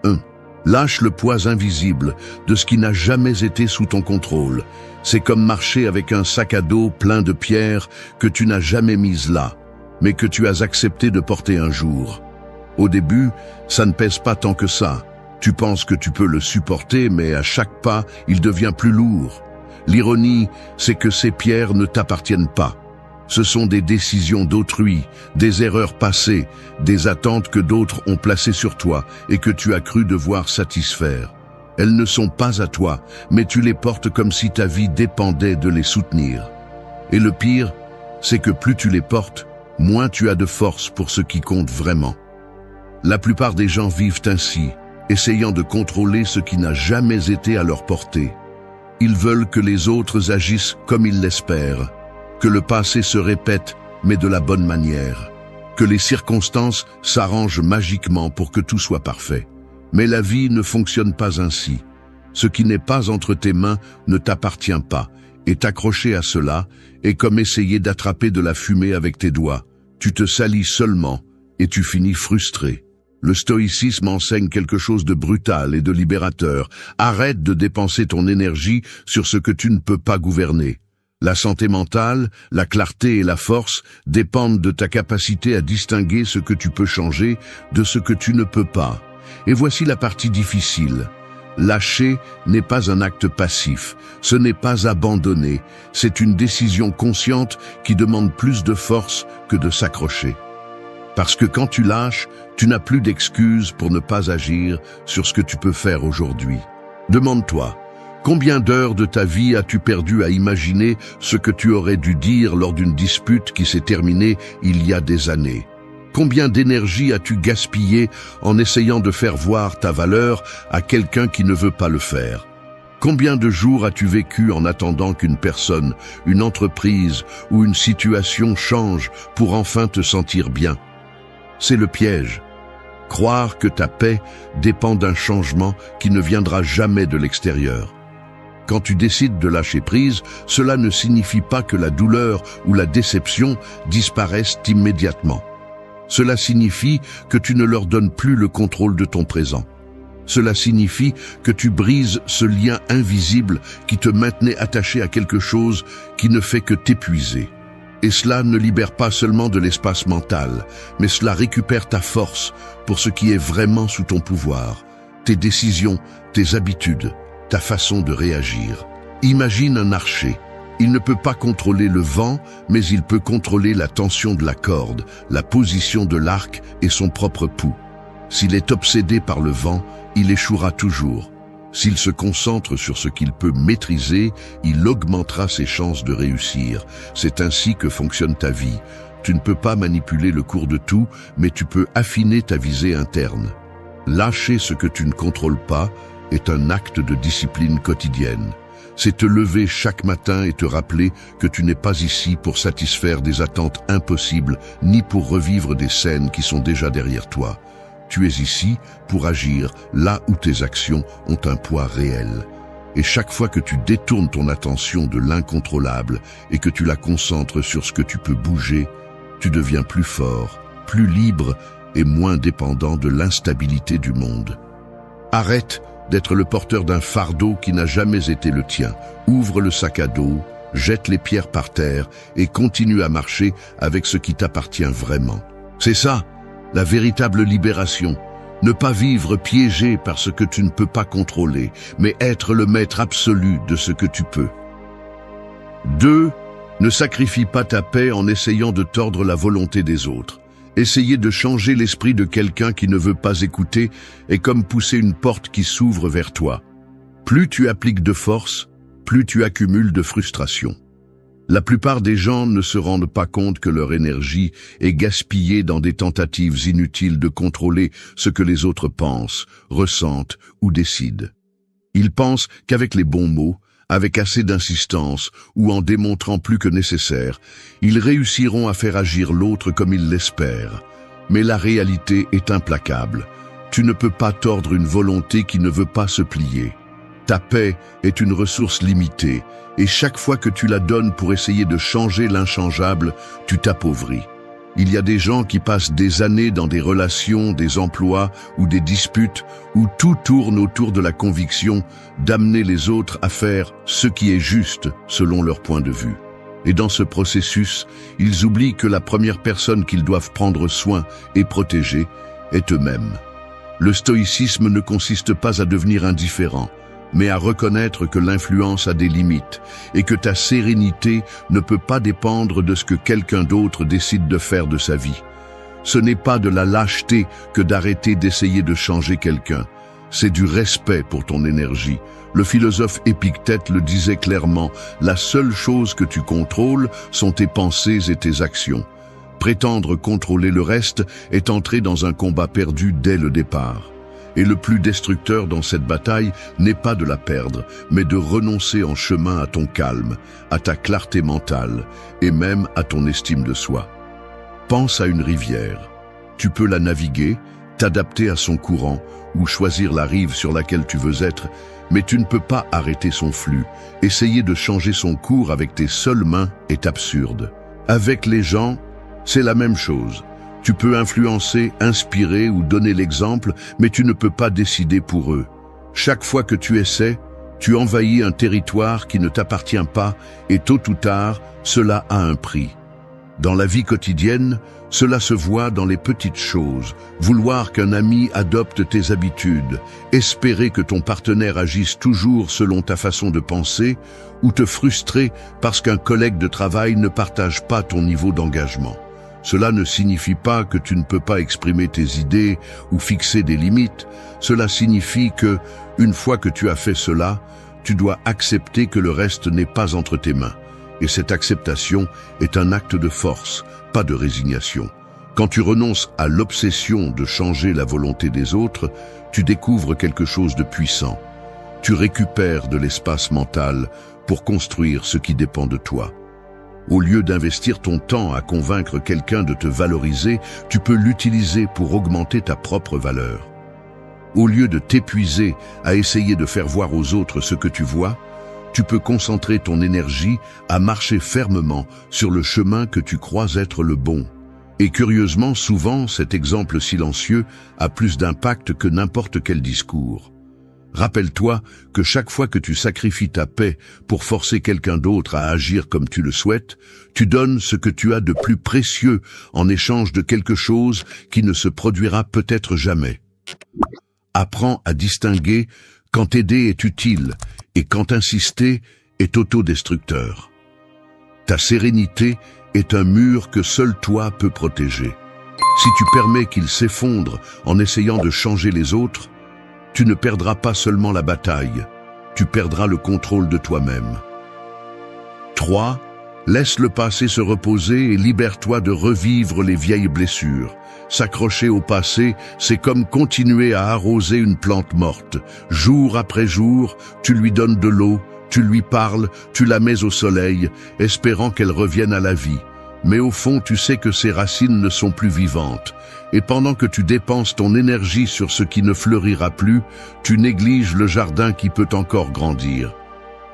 1. Lâche le poids invisible de ce qui n'a jamais été sous ton contrôle. C'est comme marcher avec un sac à dos plein de pierres que tu n'as jamais mises là, mais que tu as accepté de porter un jour. Au début, ça ne pèse pas tant que ça. Tu penses que tu peux le supporter, mais à chaque pas, il devient plus lourd. L'ironie, c'est que ces pierres ne t'appartiennent pas. Ce sont des décisions d'autrui, des erreurs passées, des attentes que d'autres ont placées sur toi et que tu as cru devoir satisfaire. Elles ne sont pas à toi, mais tu les portes comme si ta vie dépendait de les soutenir. Et le pire, c'est que plus tu les portes, moins tu as de force pour ce qui compte vraiment. La plupart des gens vivent ainsi, essayant de contrôler ce qui n'a jamais été à leur portée. Ils veulent que les autres agissent comme ils l'espèrent, que le passé se répète, mais de la bonne manière, que les circonstances s'arrangent magiquement pour que tout soit parfait. Mais la vie ne fonctionne pas ainsi. Ce qui n'est pas entre tes mains ne t'appartient pas, et t'accrocher à cela est comme essayer d'attraper de la fumée avec tes doigts. Tu te salis seulement, et tu finis frustré. Le stoïcisme enseigne quelque chose de brutal et de libérateur. Arrête de dépenser ton énergie sur ce que tu ne peux pas gouverner. La santé mentale, la clarté et la force dépendent de ta capacité à distinguer ce que tu peux changer de ce que tu ne peux pas. Et voici la partie difficile. Lâcher n'est pas un acte passif, ce n'est pas abandonner, c'est une décision consciente qui demande plus de force que de s'accrocher. Parce que quand tu lâches, tu n'as plus d'excuses pour ne pas agir sur ce que tu peux faire aujourd'hui. Demande-toi, combien d'heures de ta vie as-tu perdu à imaginer ce que tu aurais dû dire lors d'une dispute qui s'est terminée il y a des années? Combien d'énergie as-tu gaspillé en essayant de faire voir ta valeur à quelqu'un qui ne veut pas le faire? Combien de jours as-tu vécu en attendant qu'une personne, une entreprise ou une situation change pour enfin te sentir bien? C'est le piège. Croire que ta paix dépend d'un changement qui ne viendra jamais de l'extérieur. Quand tu décides de lâcher prise, cela ne signifie pas que la douleur ou la déception disparaissent immédiatement. Cela signifie que tu ne leur donnes plus le contrôle de ton présent. Cela signifie que tu brises ce lien invisible qui te maintenait attaché à quelque chose qui ne fait que t'épuiser. Et cela ne libère pas seulement de l'espace mental, mais cela récupère ta force pour ce qui est vraiment sous ton pouvoir, tes décisions, tes habitudes, ta façon de réagir. Imagine un archer. Il ne peut pas contrôler le vent, mais il peut contrôler la tension de la corde, la position de l'arc et son propre pouls. S'il est obsédé par le vent, il échouera toujours. S'il se concentre sur ce qu'il peut maîtriser, il augmentera ses chances de réussir. C'est ainsi que fonctionne ta vie. Tu ne peux pas manipuler le cours de tout, mais tu peux affiner ta visée interne. Lâcher ce que tu ne contrôles pas est un acte de discipline quotidienne. c'est te lever chaque matin et te rappeler que tu n'es pas ici pour satisfaire des attentes impossibles, ni pour revivre des scènes qui sont déjà derrière toi. Tu es ici pour agir là où tes actions ont un poids réel. Et chaque fois que tu détournes ton attention de l'incontrôlable et que tu la concentres sur ce que tu peux bouger, tu deviens plus fort, plus libre et moins dépendant de l'instabilité du monde. Arrête d'être le porteur d'un fardeau qui n'a jamais été le tien. Ouvre le sac à dos, jette les pierres par terre et continue à marcher avec ce qui t'appartient vraiment. C'est ça, la véritable libération. Ne pas vivre piégé par ce que tu ne peux pas contrôler, mais être le maître absolu de ce que tu peux. 2. Ne sacrifie pas ta paix en essayant de tordre la volonté des autres. Essayer de changer l'esprit de quelqu'un qui ne veut pas écouter est comme pousser une porte qui s'ouvre vers toi. Plus tu appliques de force, plus tu accumules de frustration. La plupart des gens ne se rendent pas compte que leur énergie est gaspillée dans des tentatives inutiles de contrôler ce que les autres pensent, ressentent ou décident. Ils pensent qu'avec les bons mots, avec assez d'insistance ou en démontrant plus que nécessaire, ils réussiront à faire agir l'autre comme ils l'espèrent. Mais la réalité est implacable. Tu ne peux pas tordre une volonté qui ne veut pas se plier. Ta paix est une ressource limitée, et chaque fois que tu la donnes pour essayer de changer l'inchangeable, tu t'appauvris. Il y a des gens qui passent des années dans des relations, des emplois ou des disputes où tout tourne autour de la conviction d'amener les autres à faire ce qui est juste selon leur point de vue. Et dans ce processus, ils oublient que la première personne qu'ils doivent prendre soin et protéger est eux-mêmes. Le stoïcisme ne consiste pas à devenir indifférent, mais à reconnaître que l'influence a des limites et que ta sérénité ne peut pas dépendre de ce que quelqu'un d'autre décide de faire de sa vie. Ce n'est pas de la lâcheté que d'arrêter d'essayer de changer quelqu'un, c'est du respect pour ton énergie. Le philosophe Épictète le disait clairement, la seule chose que tu contrôles sont tes pensées et tes actions. Prétendre contrôler le reste est entrer dans un combat perdu dès le départ. Et le plus destructeur dans cette bataille n'est pas de la perdre, mais de renoncer en chemin à ton calme, à ta clarté mentale et même à ton estime de soi. Pense à une rivière. Tu peux la naviguer, t'adapter à son courant ou choisir la rive sur laquelle tu veux être, mais tu ne peux pas arrêter son flux. Essayer de changer son cours avec tes seules mains est absurde. Avec les gens, c'est la même chose. Tu peux influencer, inspirer ou donner l'exemple, mais tu ne peux pas décider pour eux. Chaque fois que tu essaies, tu envahis un territoire qui ne t'appartient pas et tôt ou tard, cela a un prix. Dans la vie quotidienne, cela se voit dans les petites choses. Vouloir qu'un ami adopte tes habitudes, espérer que ton partenaire agisse toujours selon ta façon de penser ou te frustrer parce qu'un collègue de travail ne partage pas ton niveau d'engagement. Cela ne signifie pas que tu ne peux pas exprimer tes idées ou fixer des limites. Cela signifie que, une fois que tu as fait cela, tu dois accepter que le reste n'est pas entre tes mains. Et cette acceptation est un acte de force, pas de résignation. Quand tu renonces à l'obsession de changer la volonté des autres, tu découvres quelque chose de puissant. Tu récupères de l'espace mental pour construire ce qui dépend de toi. Au lieu d'investir ton temps à convaincre quelqu'un de te valoriser, tu peux l'utiliser pour augmenter ta propre valeur. Au lieu de t'épuiser à essayer de faire voir aux autres ce que tu vois, tu peux concentrer ton énergie à marcher fermement sur le chemin que tu crois être le bon. Et curieusement, souvent, cet exemple silencieux a plus d'impact que n'importe quel discours. Rappelle-toi que chaque fois que tu sacrifies ta paix pour forcer quelqu'un d'autre à agir comme tu le souhaites, tu donnes ce que tu as de plus précieux en échange de quelque chose qui ne se produira peut-être jamais. Apprends à distinguer quand aider est utile et quand insister est autodestructeur. Ta sérénité est un mur que seul toi peux protéger. Si tu permets qu'il s'effondre en essayant de changer les autres, tu ne perdras pas seulement la bataille, tu perdras le contrôle de toi-même. 3. Laisse le passé se reposer et libère-toi de revivre les vieilles blessures. S'accrocher au passé, c'est comme continuer à arroser une plante morte. Jour après jour, tu lui donnes de l'eau, Tu lui parles, tu la mets au soleil, espérant qu'elle revienne à la vie. Mais au fond, tu sais que ses racines ne sont plus vivantes. Et pendant que tu dépenses ton énergie sur ce qui ne fleurira plus, tu négliges le jardin qui peut encore grandir.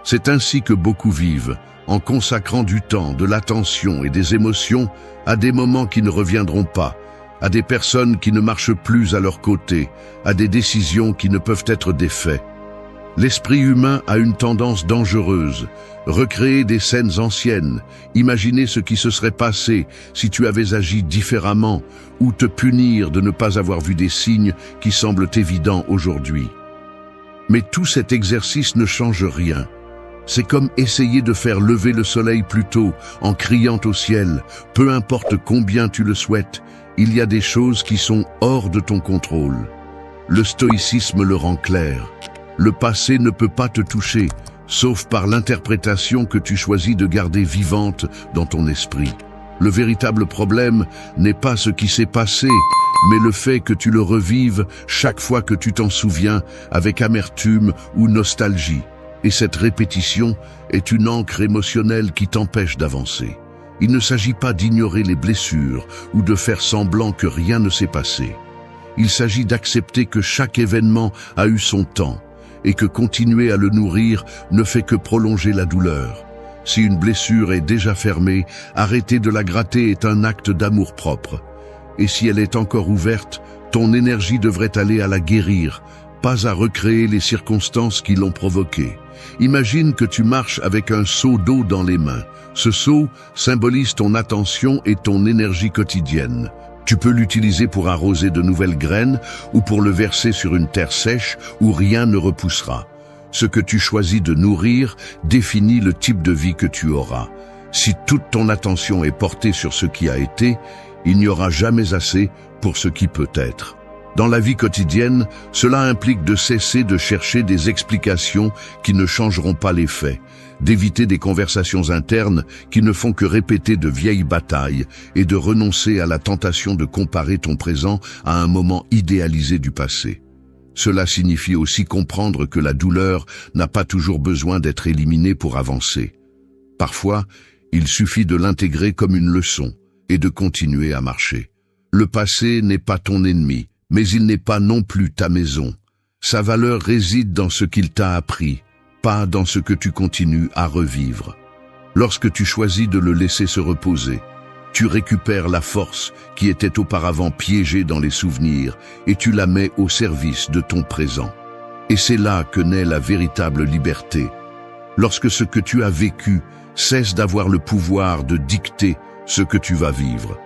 C'est ainsi que beaucoup vivent, en consacrant du temps, de l'attention et des émotions à des moments qui ne reviendront pas, à des personnes qui ne marchent plus à leur côté, à des décisions qui ne peuvent être des faits. L'esprit humain a une tendance dangereuse, recréer des scènes anciennes, imaginer ce qui se serait passé si tu avais agi différemment, ou te punir de ne pas avoir vu des signes qui semblent évidents aujourd'hui. Mais tout cet exercice ne change rien. C'est comme essayer de faire lever le soleil plus tôt en criant au ciel, peu importe combien tu le souhaites, il y a des choses qui sont hors de ton contrôle. Le stoïcisme le rend clair. Le passé ne peut pas te toucher, sauf par l'interprétation que tu choisis de garder vivante dans ton esprit. Le véritable problème n'est pas ce qui s'est passé, mais le fait que tu le revives chaque fois que tu t'en souviens avec amertume ou nostalgie. Et cette répétition est une ancre émotionnelle qui t'empêche d'avancer. Il ne s'agit pas d'ignorer les blessures ou de faire semblant que rien ne s'est passé. Il s'agit d'accepter que chaque événement a eu son temps et que continuer à le nourrir ne fait que prolonger la douleur. Si une blessure est déjà fermée, arrêter de la gratter est un acte d'amour-propre. Et si elle est encore ouverte, ton énergie devrait aller à la guérir, pas à recréer les circonstances qui l'ont provoquée. Imagine que tu marches avec un seau d'eau dans les mains. Ce seau symbolise ton attention et ton énergie quotidienne. Tu peux l'utiliser pour arroser de nouvelles graines ou pour le verser sur une terre sèche où rien ne repoussera. Ce que tu choisis de nourrir définit le type de vie que tu auras. Si toute ton attention est portée sur ce qui a été, il n'y aura jamais assez pour ce qui peut être. Dans la vie quotidienne, cela implique de cesser de chercher des explications qui ne changeront pas les faits, d'éviter des conversations internes qui ne font que répéter de vieilles batailles et de renoncer à la tentation de comparer ton présent à un moment idéalisé du passé. Cela signifie aussi comprendre que la douleur n'a pas toujours besoin d'être éliminée pour avancer. Parfois, il suffit de l'intégrer comme une leçon et de continuer à marcher. Le passé n'est pas ton ennemi, mais il n'est pas non plus ta maison. Sa valeur réside dans ce qu'il t'a appris, pas dans ce que tu continues à revivre. Lorsque tu choisis de le laisser se reposer, tu récupères la force qui était auparavant piégée dans les souvenirs et tu la mets au service de ton présent. Et c'est là que naît la véritable liberté. Lorsque ce que tu as vécu cesse d'avoir le pouvoir de dicter ce que tu vas vivre.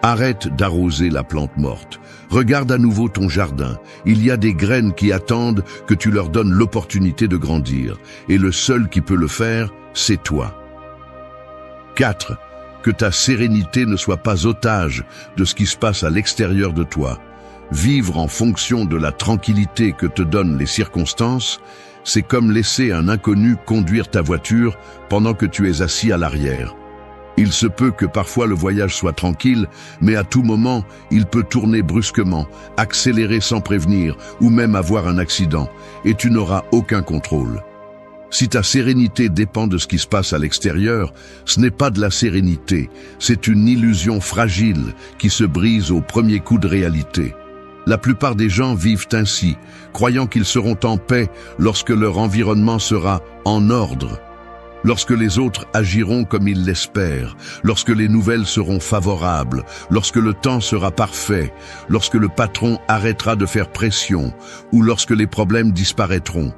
Arrête d'arroser la plante morte. Regarde à nouveau ton jardin. Il y a des graines qui attendent que tu leur donnes l'opportunité de grandir. Et le seul qui peut le faire, c'est toi. 4. Que ta sérénité ne soit pas otage de ce qui se passe à l'extérieur de toi. Vivre en fonction de la tranquillité que te donnent les circonstances, c'est comme laisser un inconnu conduire ta voiture pendant que tu es assis à l'arrière. Il se peut que parfois le voyage soit tranquille, mais à tout moment, il peut tourner brusquement, accélérer sans prévenir, ou même avoir un accident, et tu n'auras aucun contrôle. Si ta sérénité dépend de ce qui se passe à l'extérieur, ce n'est pas de la sérénité, c'est une illusion fragile qui se brise au premier coup de réalité. La plupart des gens vivent ainsi, croyant qu'ils seront en paix lorsque leur environnement sera en ordre. Lorsque les autres agiront comme ils l'espèrent, lorsque les nouvelles seront favorables, lorsque le temps sera parfait, lorsque le patron arrêtera de faire pression, ou lorsque les problèmes disparaîtront.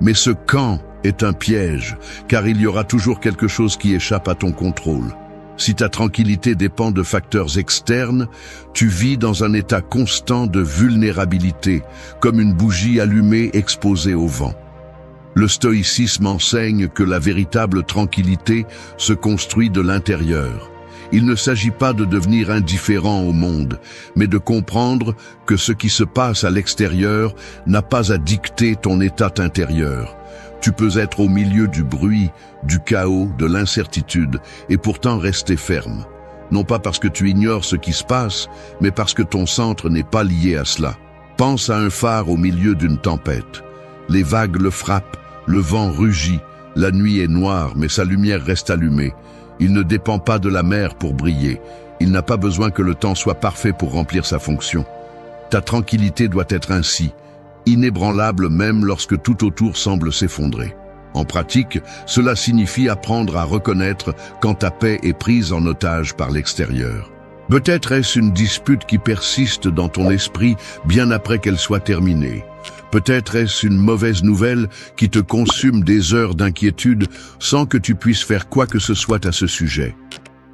Mais ce quand est un piège, car il y aura toujours quelque chose qui échappe à ton contrôle. Si ta tranquillité dépend de facteurs externes, tu vis dans un état constant de vulnérabilité, comme une bougie allumée exposée au vent. Le stoïcisme enseigne que la véritable tranquillité se construit de l'intérieur. Il ne s'agit pas de devenir indifférent au monde, mais de comprendre que ce qui se passe à l'extérieur n'a pas à dicter ton état intérieur. Tu peux être au milieu du bruit, du chaos, de l'incertitude, et pourtant rester ferme. Non pas parce que tu ignores ce qui se passe, mais parce que ton centre n'est pas lié à cela. Pense à un phare au milieu d'une tempête. Les vagues le frappent, le vent rugit, La nuit est noire, mais sa lumière reste allumée. Il ne dépend pas de la mer pour briller. Il n'a pas besoin que le temps soit parfait pour remplir sa fonction. Ta tranquillité doit être ainsi, inébranlable même lorsque tout autour semble s'effondrer. En pratique, cela signifie apprendre à reconnaître quand ta paix est prise en otage par l'extérieur. Peut-être est-ce une dispute qui persiste dans ton esprit bien après qu'elle soit terminée. Peut-être est-ce une mauvaise nouvelle qui te consume des heures d'inquiétude sans que tu puisses faire quoi que ce soit à ce sujet.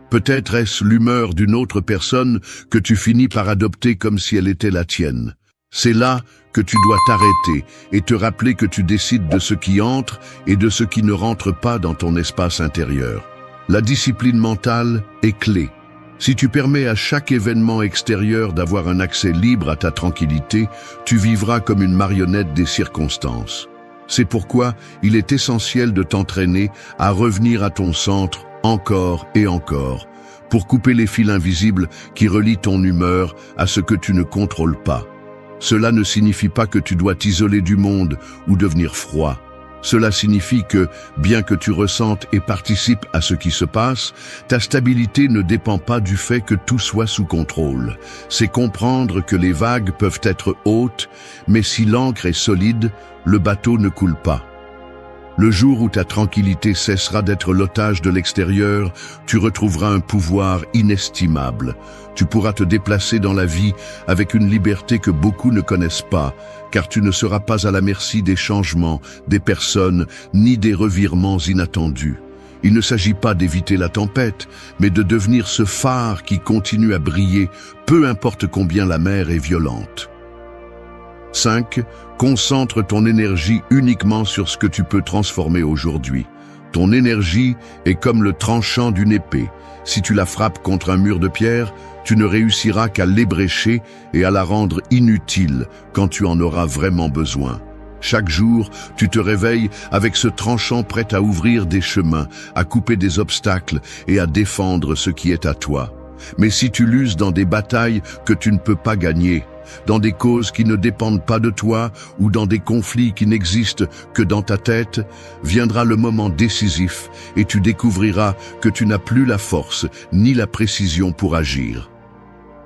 Peut-être est-ce l'humeur d'une autre personne que tu finis par adopter comme si elle était la tienne. C'est là que tu dois t'arrêter et te rappeler que tu décides de ce qui entre et de ce qui ne rentre pas dans ton espace intérieur. La discipline mentale est clé. Si tu permets à chaque événement extérieur d'avoir un accès libre à ta tranquillité, tu vivras comme une marionnette des circonstances. C'est pourquoi il est essentiel de t'entraîner à revenir à ton centre encore et encore, pour couper les fils invisibles qui relient ton humeur à ce que tu ne contrôles pas. Cela ne signifie pas que tu dois t'isoler du monde ou devenir froid. Cela signifie que, bien que tu ressentes et participes à ce qui se passe, ta stabilité ne dépend pas du fait que tout soit sous contrôle. C'est comprendre que les vagues peuvent être hautes, mais si l'ancre est solide, le bateau ne coule pas. Le jour où ta tranquillité cessera d'être l'otage de l'extérieur, tu retrouveras un pouvoir inestimable. Tu pourras te déplacer dans la vie avec une liberté que beaucoup ne connaissent pas, car tu ne seras pas à la merci des changements, des personnes, ni des revirements inattendus. Il ne s'agit pas d'éviter la tempête, mais de devenir ce phare qui continue à briller, peu importe combien la mer est violente. 5. Concentre ton énergie uniquement sur ce que tu peux transformer aujourd'hui. Ton énergie est comme le tranchant d'une épée. Si tu la frappes contre un mur de pierre, tu ne réussiras qu'à l'ébrécher et à la rendre inutile quand tu en auras vraiment besoin. Chaque jour, tu te réveilles avec ce tranchant prêt à ouvrir des chemins, à couper des obstacles et à défendre ce qui est à toi. Mais si tu l'uses dans des batailles que tu ne peux pas gagner, dans des causes qui ne dépendent pas de toi ou dans des conflits qui n'existent que dans ta tête, viendra le moment décisif et tu découvriras que tu n'as plus la force ni la précision pour agir.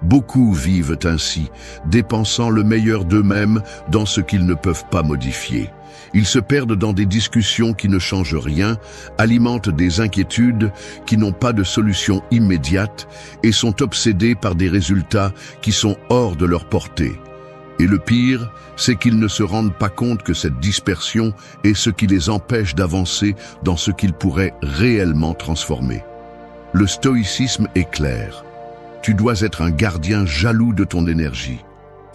Beaucoup vivent ainsi, dépensant le meilleur d'eux-mêmes dans ce qu'ils ne peuvent pas modifier. Ils se perdent dans des discussions qui ne changent rien, alimentent des inquiétudes qui n'ont pas de solution immédiate et sont obsédés par des résultats qui sont hors de leur portée. Et le pire, c'est qu'ils ne se rendent pas compte que cette dispersion est ce qui les empêche d'avancer dans ce qu'ils pourraient réellement transformer. Le stoïcisme est clair. Tu dois être un gardien jaloux de ton énergie.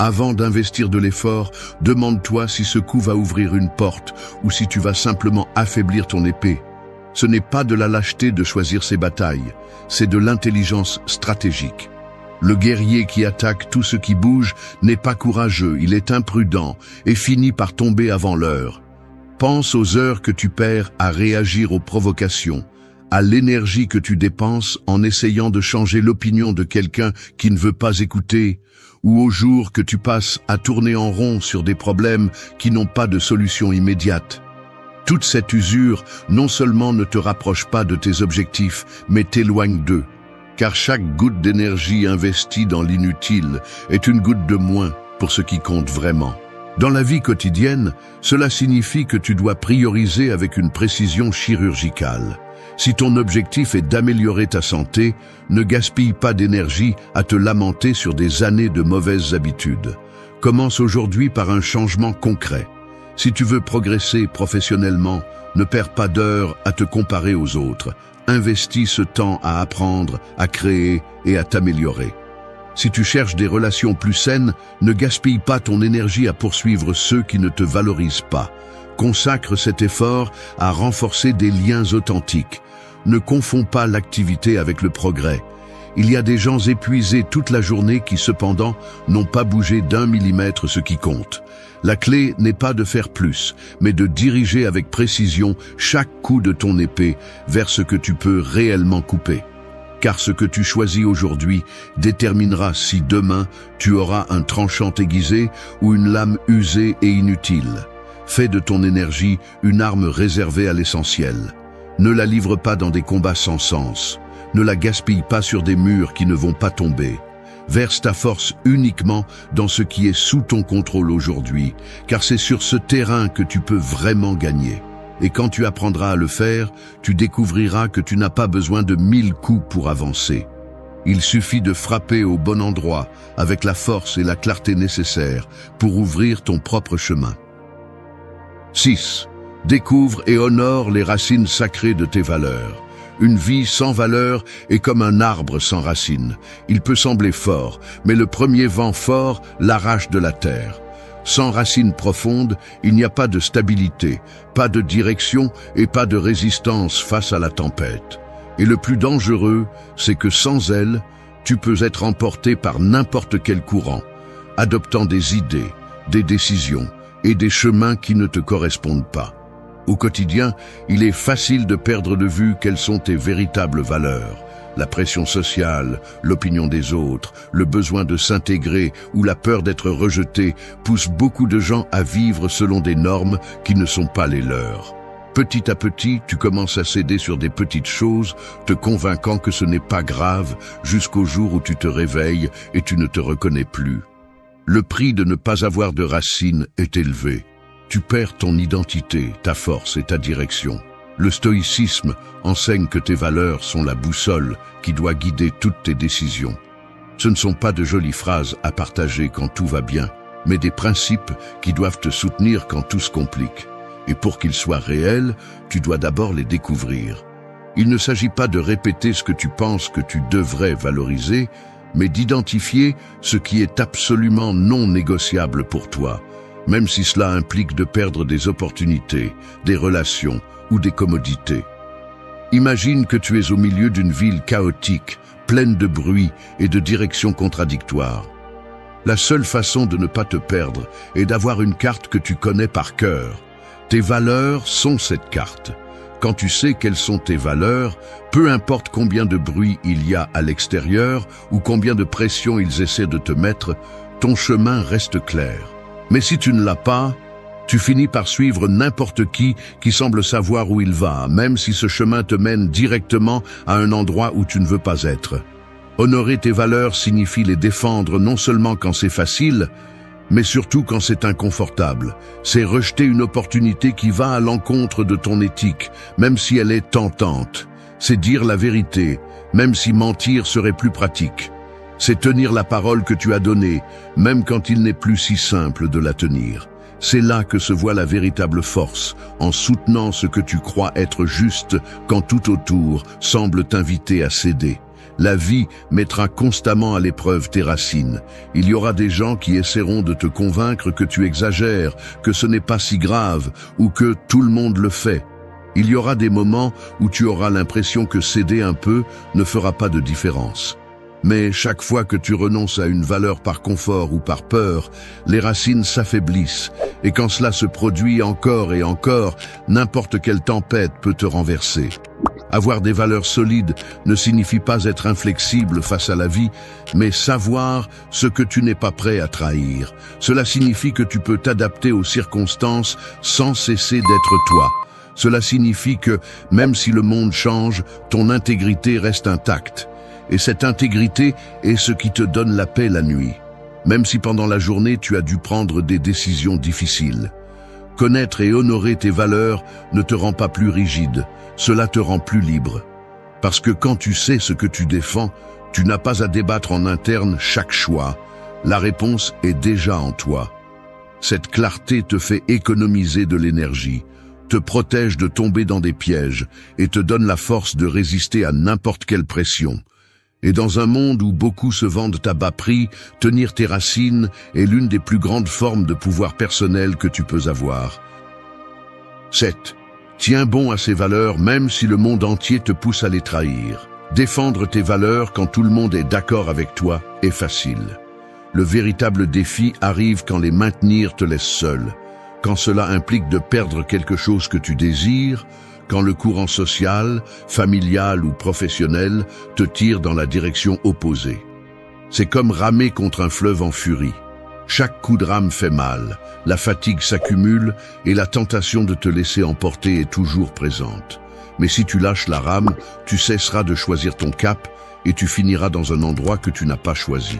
Avant d'investir de l'effort, demande-toi si ce coup va ouvrir une porte ou si tu vas simplement affaiblir ton épée. Ce n'est pas de la lâcheté de choisir ses batailles, c'est de l'intelligence stratégique. Le guerrier qui attaque tout ce qui bouge n'est pas courageux, il est imprudent et finit par tomber avant l'heure. Pense aux heures que tu perds à réagir aux provocations, à l'énergie que tu dépenses en essayant de changer l'opinion de quelqu'un qui ne veut pas écouter, ou aux jours que tu passes à tourner en rond sur des problèmes qui n'ont pas de solution immédiate. Toute cette usure non seulement ne te rapproche pas de tes objectifs, mais t'éloigne d'eux, car chaque goutte d'énergie investie dans l'inutile est une goutte de moins pour ce qui compte vraiment. Dans la vie quotidienne, cela signifie que tu dois prioriser avec une précision chirurgicale. Si ton objectif est d'améliorer ta santé, ne gaspille pas d'énergie à te lamenter sur des années de mauvaises habitudes. Commence aujourd'hui par un changement concret. Si tu veux progresser professionnellement, ne perds pas d'heures à te comparer aux autres. Investis ce temps à apprendre, à créer et à t'améliorer. Si tu cherches des relations plus saines, ne gaspille pas ton énergie à poursuivre ceux qui ne te valorisent pas. Consacre cet effort à renforcer des liens authentiques. Ne confonds pas l'activité avec le progrès. Il y a des gens épuisés toute la journée qui cependant n'ont pas bougé d'1 millimètre ce qui compte. La clé n'est pas de faire plus, mais de diriger avec précision chaque coup de ton épée vers ce que tu peux réellement couper. Car ce que tu choisis aujourd'hui déterminera si demain tu auras un tranchant aiguisé ou une lame usée et inutile. Fais de ton énergie une arme réservée à l'essentiel. Ne la livre pas dans des combats sans sens. Ne la gaspille pas sur des murs qui ne vont pas tomber. Verse ta force uniquement dans ce qui est sous ton contrôle aujourd'hui, car c'est sur ce terrain que tu peux vraiment gagner. Et quand tu apprendras à le faire, tu découvriras que tu n'as pas besoin de 1000 coups pour avancer. Il suffit de frapper au bon endroit, avec la force et la clarté nécessaires pour ouvrir ton propre chemin. 6. Découvre et honore les racines sacrées de tes valeurs. Une vie sans valeur est comme un arbre sans racines. Il peut sembler fort, mais le premier vent fort l'arrache de la terre. Sans racines profondes, il n'y a pas de stabilité, pas de direction et pas de résistance face à la tempête. Et le plus dangereux, c'est que sans elles, tu peux être emporté par n'importe quel courant, adoptant des idées, des décisions et des chemins qui ne te correspondent pas. Au quotidien, il est facile de perdre de vue quelles sont tes véritables valeurs. La pression sociale, l'opinion des autres, le besoin de s'intégrer ou la peur d'être rejeté poussent beaucoup de gens à vivre selon des normes qui ne sont pas les leurs. Petit à petit, tu commences à céder sur des petites choses, te convainquant que ce n'est pas grave, jusqu'au jour où tu te réveilles et tu ne te reconnais plus. Le prix de ne pas avoir de racines est élevé. Tu perds ton identité, ta force et ta direction. Le stoïcisme enseigne que tes valeurs sont la boussole qui doit guider toutes tes décisions. Ce ne sont pas de jolies phrases à partager quand tout va bien, mais des principes qui doivent te soutenir quand tout se complique. Et pour qu'ils soient réels, tu dois d'abord les découvrir. Il ne s'agit pas de répéter ce que tu penses que tu devrais valoriser, mais d'identifier ce qui est absolument non négociable pour toi, même si cela implique de perdre des opportunités, des relations ou des commodités. Imagine que tu es au milieu d'une ville chaotique, pleine de bruit et de directions contradictoires. La seule façon de ne pas te perdre est d'avoir une carte que tu connais par cœur. Tes valeurs sont cette carte. Quand tu sais quelles sont tes valeurs, peu importe combien de bruit il y a à l'extérieur ou combien de pression ils essaient de te mettre, ton chemin reste clair. Mais si tu ne l'as pas, tu finis par suivre n'importe qui semble savoir où il va, même si ce chemin te mène directement à un endroit où tu ne veux pas être. Honorer tes valeurs signifie les défendre non seulement quand c'est facile, mais surtout quand c'est inconfortable. C'est rejeter une opportunité qui va à l'encontre de ton éthique, même si elle est tentante. C'est dire la vérité, même si mentir serait plus pratique. C'est tenir la parole que tu as donnée, même quand il n'est plus si simple de la tenir. C'est là que se voit la véritable force, en soutenant ce que tu crois être juste quand tout autour semble t'inviter à céder. La vie mettra constamment à l'épreuve tes racines. Il y aura des gens qui essaieront de te convaincre que tu exagères, que ce n'est pas si grave ou que tout le monde le fait. Il y aura des moments où tu auras l'impression que céder un peu ne fera pas de différence. Mais chaque fois que tu renonces à une valeur par confort ou par peur, les racines s'affaiblissent, et quand cela se produit encore et encore, n'importe quelle tempête peut te renverser. Avoir des valeurs solides ne signifie pas être inflexible face à la vie, mais savoir ce que tu n'es pas prêt à trahir. Cela signifie que tu peux t'adapter aux circonstances sans cesser d'être toi. Cela signifie que, même si le monde change, ton intégrité reste intacte. Et cette intégrité est ce qui te donne la paix la nuit, même si pendant la journée tu as dû prendre des décisions difficiles. Connaître et honorer tes valeurs ne te rend pas plus rigide, cela te rend plus libre. Parce que quand tu sais ce que tu défends, tu n'as pas à débattre en interne chaque choix. La réponse est déjà en toi. Cette clarté te fait économiser de l'énergie, te protège de tomber dans des pièges et te donne la force de résister à n'importe quelle pression. Et dans un monde où beaucoup se vendent à bas prix, tenir tes racines est l'une des plus grandes formes de pouvoir personnel que tu peux avoir. 7. Tiens bon à ces valeurs même si le monde entier te pousse à les trahir. Défendre tes valeurs quand tout le monde est d'accord avec toi est facile. Le véritable défi arrive quand les maintenir te laisse seul, quand cela implique de perdre quelque chose que tu désires, quand le courant social, familial ou professionnel te tire dans la direction opposée. C'est comme ramer contre un fleuve en furie. Chaque coup de rame fait mal, la fatigue s'accumule et la tentation de te laisser emporter est toujours présente. Mais si tu lâches la rame, tu cesseras de choisir ton cap et tu finiras dans un endroit que tu n'as pas choisi.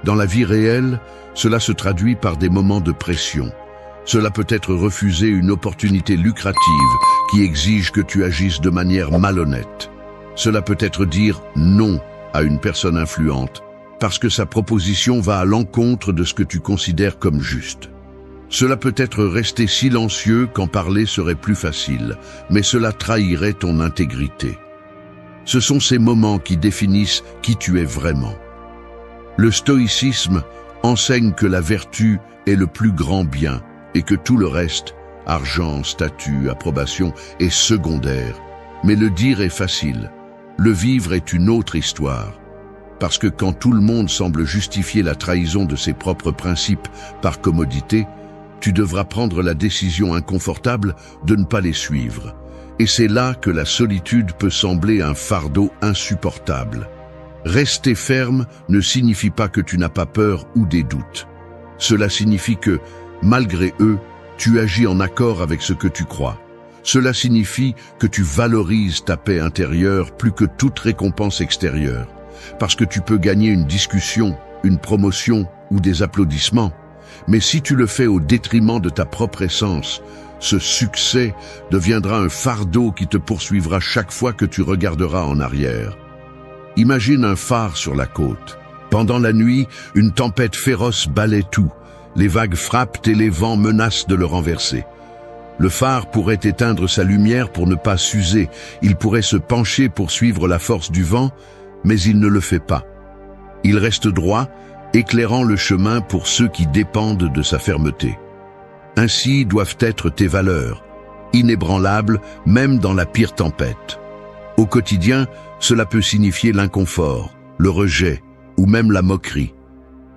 Dans la vie réelle, cela se traduit par des moments de pression. Cela peut être refuser une opportunité lucrative qui exige que tu agisses de manière malhonnête. Cela peut être dire non à une personne influente parce que sa proposition va à l'encontre de ce que tu considères comme juste. Cela peut être rester silencieux quand parler serait plus facile, mais cela trahirait ton intégrité. Ce sont ces moments qui définissent qui tu es vraiment. Le stoïcisme enseigne que la vertu est le plus grand bien et que tout le reste, argent, statut, approbation, est secondaire. Mais le dire est facile. Le vivre est une autre histoire. Parce que quand tout le monde semble justifier la trahison de ses propres principes par commodité, tu devras prendre la décision inconfortable de ne pas les suivre. Et c'est là que la solitude peut sembler un fardeau insupportable. Rester ferme ne signifie pas que tu n'as pas peur ou des doutes. Cela signifie que, malgré eux, tu agis en accord avec ce que tu crois. Cela signifie que tu valorises ta paix intérieure plus que toute récompense extérieure. Parce que tu peux gagner une discussion, une promotion ou des applaudissements. Mais si tu le fais au détriment de ta propre essence, ce succès deviendra un fardeau qui te poursuivra chaque fois que tu regarderas en arrière. Imagine un phare sur la côte. Pendant la nuit, une tempête féroce balaie tout. Les vagues frappent et les vents menacent de le renverser. Le phare pourrait éteindre sa lumière pour ne pas s'user. Il pourrait se pencher pour suivre la force du vent, mais il ne le fait pas. Il reste droit, éclairant le chemin pour ceux qui dépendent de sa fermeté. Ainsi doivent être tes valeurs, inébranlables même dans la pire tempête. Au quotidien, cela peut signifier l'inconfort, le rejet ou même la moquerie.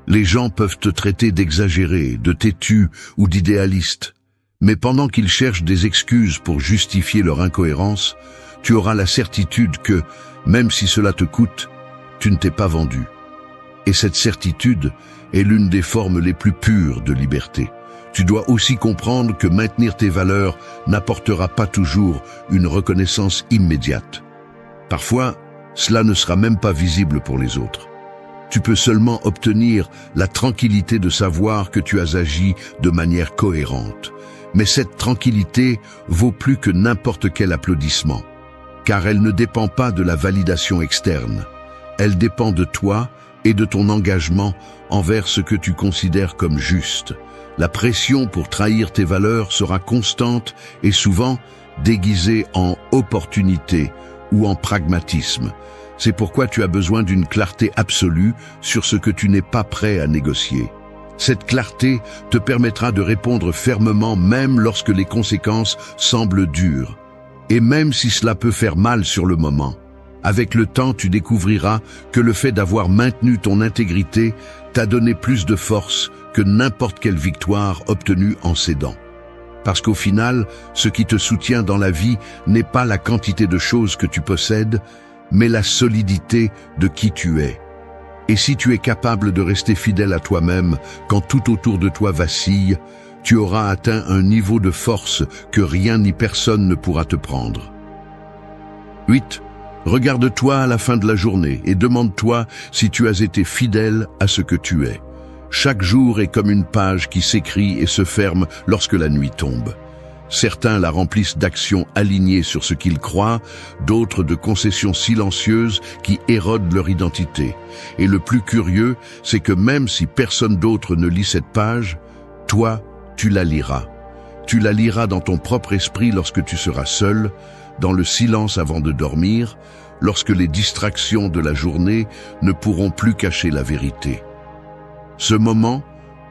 Les gens peuvent te traiter d'exagéré, de têtu ou d'idéaliste. Mais pendant qu'ils cherchent des excuses pour justifier leur incohérence, tu auras la certitude que, même si cela te coûte, tu ne t'es pas vendu. Et cette certitude est l'une des formes les plus pures de liberté. Tu dois aussi comprendre que maintenir tes valeurs n'apportera pas toujours une reconnaissance immédiate. Parfois, cela ne sera même pas visible pour les autres. Tu peux seulement obtenir la tranquillité de savoir que tu as agi de manière cohérente. Mais cette tranquillité vaut plus que n'importe quel applaudissement, car elle ne dépend pas de la validation externe. Elle dépend de toi et de ton engagement envers ce que tu considères comme juste. La pression pour trahir tes valeurs sera constante et souvent déguisée en opportunité ou en pragmatisme. C'est pourquoi tu as besoin d'une clarté absolue sur ce que tu n'es pas prêt à négocier. Cette clarté te permettra de répondre fermement même lorsque les conséquences semblent dures. Et même si cela peut faire mal sur le moment, avec le temps tu découvriras que le fait d'avoir maintenu ton intégrité t'a donné plus de force que n'importe quelle victoire obtenue en cédant. Parce qu'au final, ce qui te soutient dans la vie n'est pas la quantité de choses que tu possèdes, mais la solidité de qui tu es. Et si tu es capable de rester fidèle à toi-même quand tout autour de toi vacille, tu auras atteint un niveau de force que rien ni personne ne pourra te prendre. 8. Regarde-toi à la fin de la journée et demande-toi si tu as été fidèle à ce que tu es. Chaque jour est comme une page qui s'écrit et se ferme lorsque la nuit tombe. Certains la remplissent d'actions alignées sur ce qu'ils croient, d'autres de concessions silencieuses qui érodent leur identité. Et le plus curieux, c'est que même si personne d'autre ne lit cette page, toi, tu la liras. Tu la liras dans ton propre esprit lorsque tu seras seul, dans le silence avant de dormir, lorsque les distractions de la journée ne pourront plus cacher la vérité. Ce moment,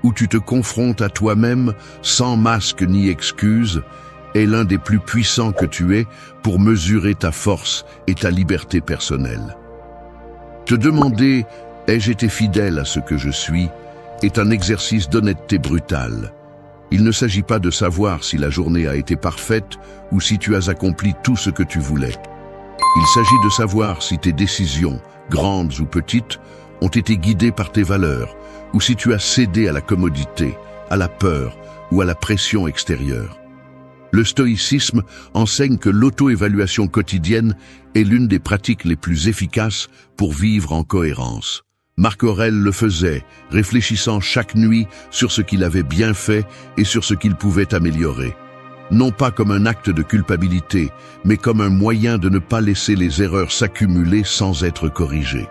où tu te confrontes à toi-même sans masque ni excuse, est l'un des plus puissants que tu aies pour mesurer ta force et ta liberté personnelle. Te demander « ai-je été fidèle à ce que je suis ?» est un exercice d'honnêteté brutale. Il ne s'agit pas de savoir si la journée a été parfaite ou si tu as accompli tout ce que tu voulais. Il s'agit de savoir si tes décisions, grandes ou petites, ont été guidés par tes valeurs, ou si tu as cédé à la commodité, à la peur ou à la pression extérieure. Le stoïcisme enseigne que l'auto-évaluation quotidienne est l'une des pratiques les plus efficaces pour vivre en cohérence. Marc Aurèle le faisait, réfléchissant chaque nuit sur ce qu'il avait bien fait et sur ce qu'il pouvait améliorer. Non pas comme un acte de culpabilité, mais comme un moyen de ne pas laisser les erreurs s'accumuler sans être corrigées.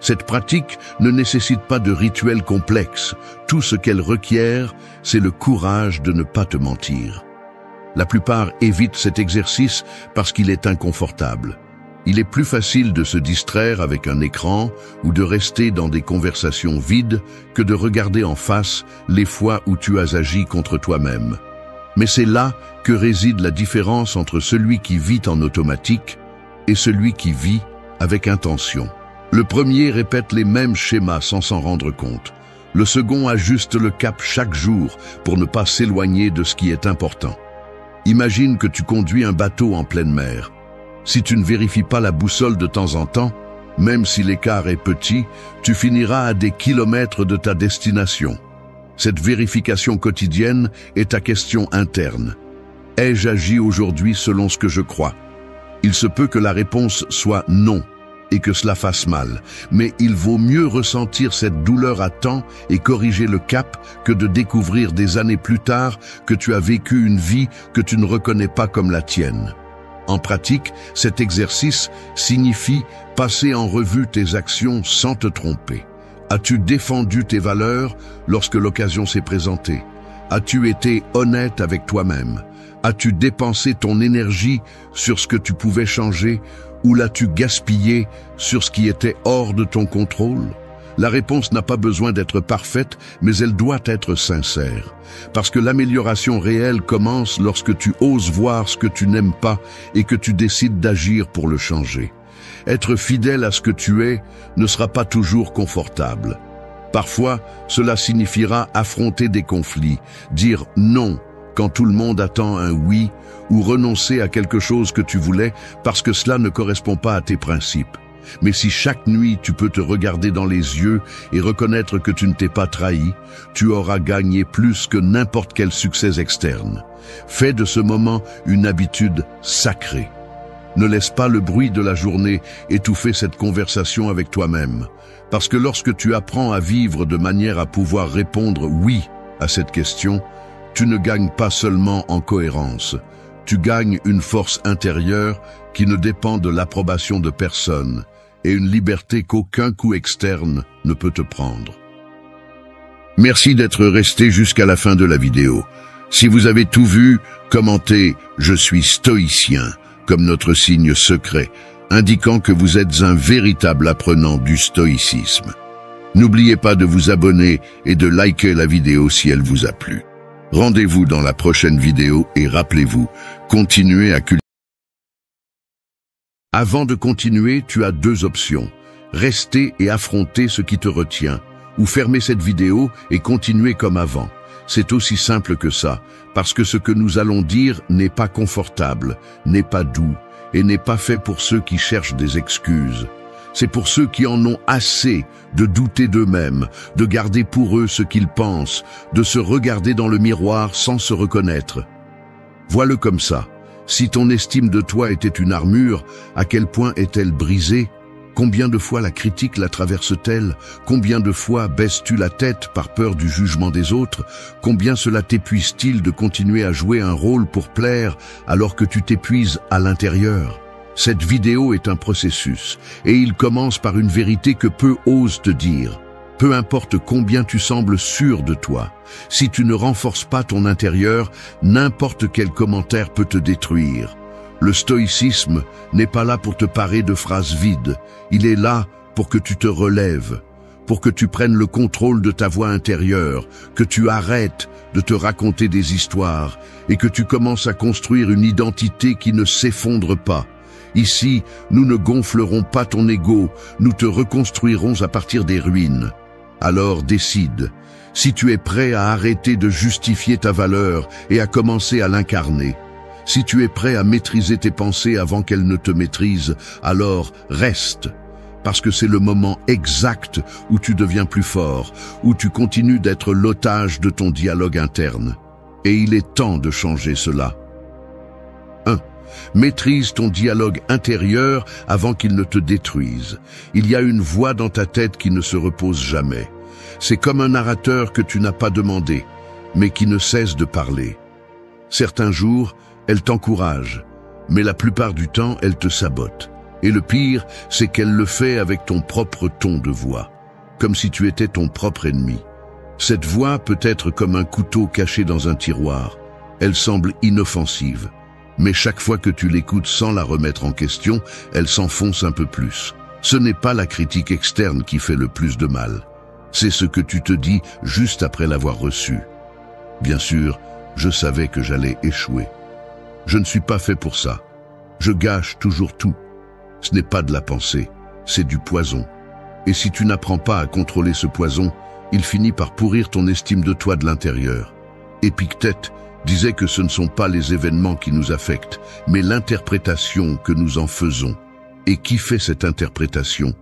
Cette pratique ne nécessite pas de rituel complexe. Tout ce qu'elle requiert, c'est le courage de ne pas te mentir. La plupart évitent cet exercice parce qu'il est inconfortable. Il est plus facile de se distraire avec un écran ou de rester dans des conversations vides que de regarder en face les fois où tu as agi contre toi-même. Mais c'est là que réside la différence entre celui qui vit en automatique et celui qui vit avec intention. Le premier répète les mêmes schémas sans s'en rendre compte. Le second ajuste le cap chaque jour pour ne pas s'éloigner de ce qui est important. Imagine que tu conduis un bateau en pleine mer. Si tu ne vérifies pas la boussole de temps en temps, même si l'écart est petit, tu finiras à des kilomètres de ta destination. Cette vérification quotidienne est ta question interne. Ai-je agi aujourd'hui selon ce que je crois? Il se peut que la réponse soit non et que cela fasse mal, mais il vaut mieux ressentir cette douleur à temps et corriger le cap que de découvrir des années plus tard que tu as vécu une vie que tu ne reconnais pas comme la tienne. En pratique, cet exercice signifie passer en revue tes actions sans te tromper. As-tu défendu tes valeurs lorsque l'occasion s'est présentée? As-tu été honnête avec toi-même? As-tu dépensé ton énergie sur ce que tu pouvais changer ou l'as-tu gaspillé sur ce qui était hors de ton contrôle? La réponse n'a pas besoin d'être parfaite, mais elle doit être sincère. Parce que l'amélioration réelle commence lorsque tu oses voir ce que tu n'aimes pas et que tu décides d'agir pour le changer. Être fidèle à ce que tu es ne sera pas toujours confortable. Parfois, cela signifiera affronter des conflits, dire non quand tout le monde attend un oui, ou renoncer à quelque chose que tu voulais parce que cela ne correspond pas à tes principes. Mais si chaque nuit tu peux te regarder dans les yeux et reconnaître que tu ne t'es pas trahi, tu auras gagné plus que n'importe quel succès externe. Fais de ce moment une habitude sacrée. Ne laisse pas le bruit de la journée étouffer cette conversation avec toi-même. Parce que lorsque tu apprends à vivre de manière à pouvoir répondre oui à cette question, tu ne gagnes pas seulement en cohérence. Tu gagnes une force intérieure qui ne dépend de l'approbation de personne et une liberté qu'aucun coup externe ne peut te prendre. Merci d'être resté jusqu'à la fin de la vidéo. Si vous avez tout vu, commentez « Je suis stoïcien » comme notre signe secret, indiquant que vous êtes un véritable apprenant du stoïcisme. N'oubliez pas de vous abonner et de liker la vidéo si elle vous a plu. Rendez-vous dans la prochaine vidéo et rappelez-vous, continuez à cultiver. Avant de continuer, tu as deux options. Rester et affronter ce qui te retient, ou fermer cette vidéo et continuer comme avant. C'est aussi simple que ça, parce que ce que nous allons dire n'est pas confortable, n'est pas doux, et n'est pas fait pour ceux qui cherchent des excuses. C'est pour ceux qui en ont assez de douter d'eux-mêmes, de garder pour eux ce qu'ils pensent, de se regarder dans le miroir sans se reconnaître. Vois-le comme ça. Si ton estime de toi était une armure, à quel point est-elle brisée? Combien de fois la critique la traverse-t-elle? Combien de fois baisses-tu la tête par peur du jugement des autres? Combien cela t'épuise-t-il de continuer à jouer un rôle pour plaire alors que tu t'épuises à l'intérieur? Cette vidéo est un processus, et il commence par une vérité que peu osent te dire. Peu importe combien tu sembles sûr de toi, si tu ne renforces pas ton intérieur, n'importe quel commentaire peut te détruire. Le stoïcisme n'est pas là pour te parer de phrases vides, il est là pour que tu te relèves, pour que tu prennes le contrôle de ta voix intérieure, que tu arrêtes de te raconter des histoires et que tu commences à construire une identité qui ne s'effondre pas. Ici, nous ne gonflerons pas ton ego, nous te reconstruirons à partir des ruines. Alors décide, si tu es prêt à arrêter de justifier ta valeur et à commencer à l'incarner. Si tu es prêt à maîtriser tes pensées avant qu'elles ne te maîtrisent, alors reste. parce que c'est le moment exact où tu deviens plus fort, où tu continues d'être l'otage de ton dialogue interne. Et il est temps de changer cela. 1. Maîtrise ton dialogue intérieur avant qu'il ne te détruise. Il y a une voix dans ta tête qui ne se repose jamais. C'est comme un narrateur que tu n'as pas demandé, mais qui ne cesse de parler. Certains jours, elle t'encourage, mais la plupart du temps, elle te sabote. Et le pire, c'est qu'elle le fait avec ton propre ton de voix, comme si tu étais ton propre ennemi. Cette voix peut être comme un couteau caché dans un tiroir. Elle semble inoffensive, mais chaque fois que tu l'écoutes sans la remettre en question, elle s'enfonce un peu plus. Ce n'est pas la critique externe qui fait le plus de mal. C'est ce que tu te dis juste après l'avoir reçu. Bien sûr, je savais que j'allais échouer. Je ne suis pas fait pour ça. Je gâche toujours tout. Ce n'est pas de la pensée, c'est du poison. Et si tu n'apprends pas à contrôler ce poison, il finit par pourrir ton estime de toi de l'intérieur. Épictète disait que ce ne sont pas les événements qui nous affectent, mais l'interprétation que nous en faisons. Et qui fait cette interprétation?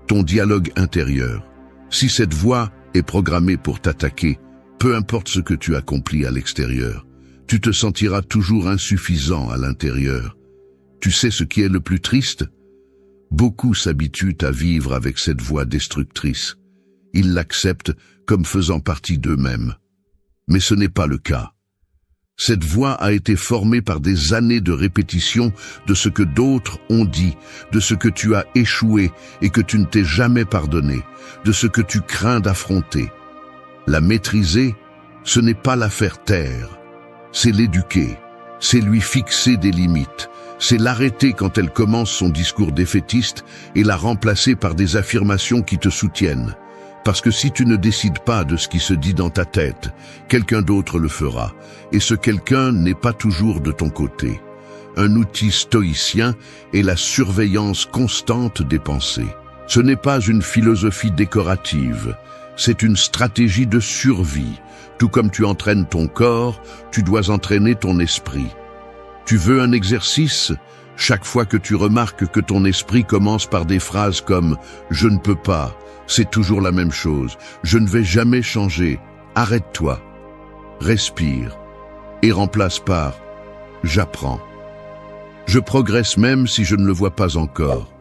Ton dialogue intérieur. Si cette voix est programmée pour t'attaquer, peu importe ce que tu accomplis à l'extérieur, tu te sentiras toujours insuffisant à l'intérieur. Tu sais ce qui est le plus triste? Beaucoup s'habituent à vivre avec cette voix destructrice. Ils l'acceptent comme faisant partie d'eux-mêmes. Mais ce n'est pas le cas. Cette voix a été formée par des années de répétition de ce que d'autres ont dit, de ce que tu as échoué et que tu ne t'es jamais pardonné, de ce que tu crains d'affronter. La maîtriser, ce n'est pas la faire taire. C'est l'éduquer, c'est lui fixer des limites. C'est l'arrêter quand elle commence son discours défaitiste et la remplacer par des affirmations qui te soutiennent. Parce que si tu ne décides pas de ce qui se dit dans ta tête, quelqu'un d'autre le fera. Et ce quelqu'un n'est pas toujours de ton côté. Un outil stoïcien est la surveillance constante des pensées. Ce n'est pas une philosophie décorative, c'est une stratégie de survie. Tout comme tu entraînes ton corps, tu dois entraîner ton esprit. Tu veux un exercice? Chaque fois que tu remarques que ton esprit commence par des phrases comme « je ne peux pas », c'est toujours la même chose. « Je ne vais jamais changer », arrête-toi, respire et remplace par « j'apprends ». Je progresse même si je ne le vois pas encore.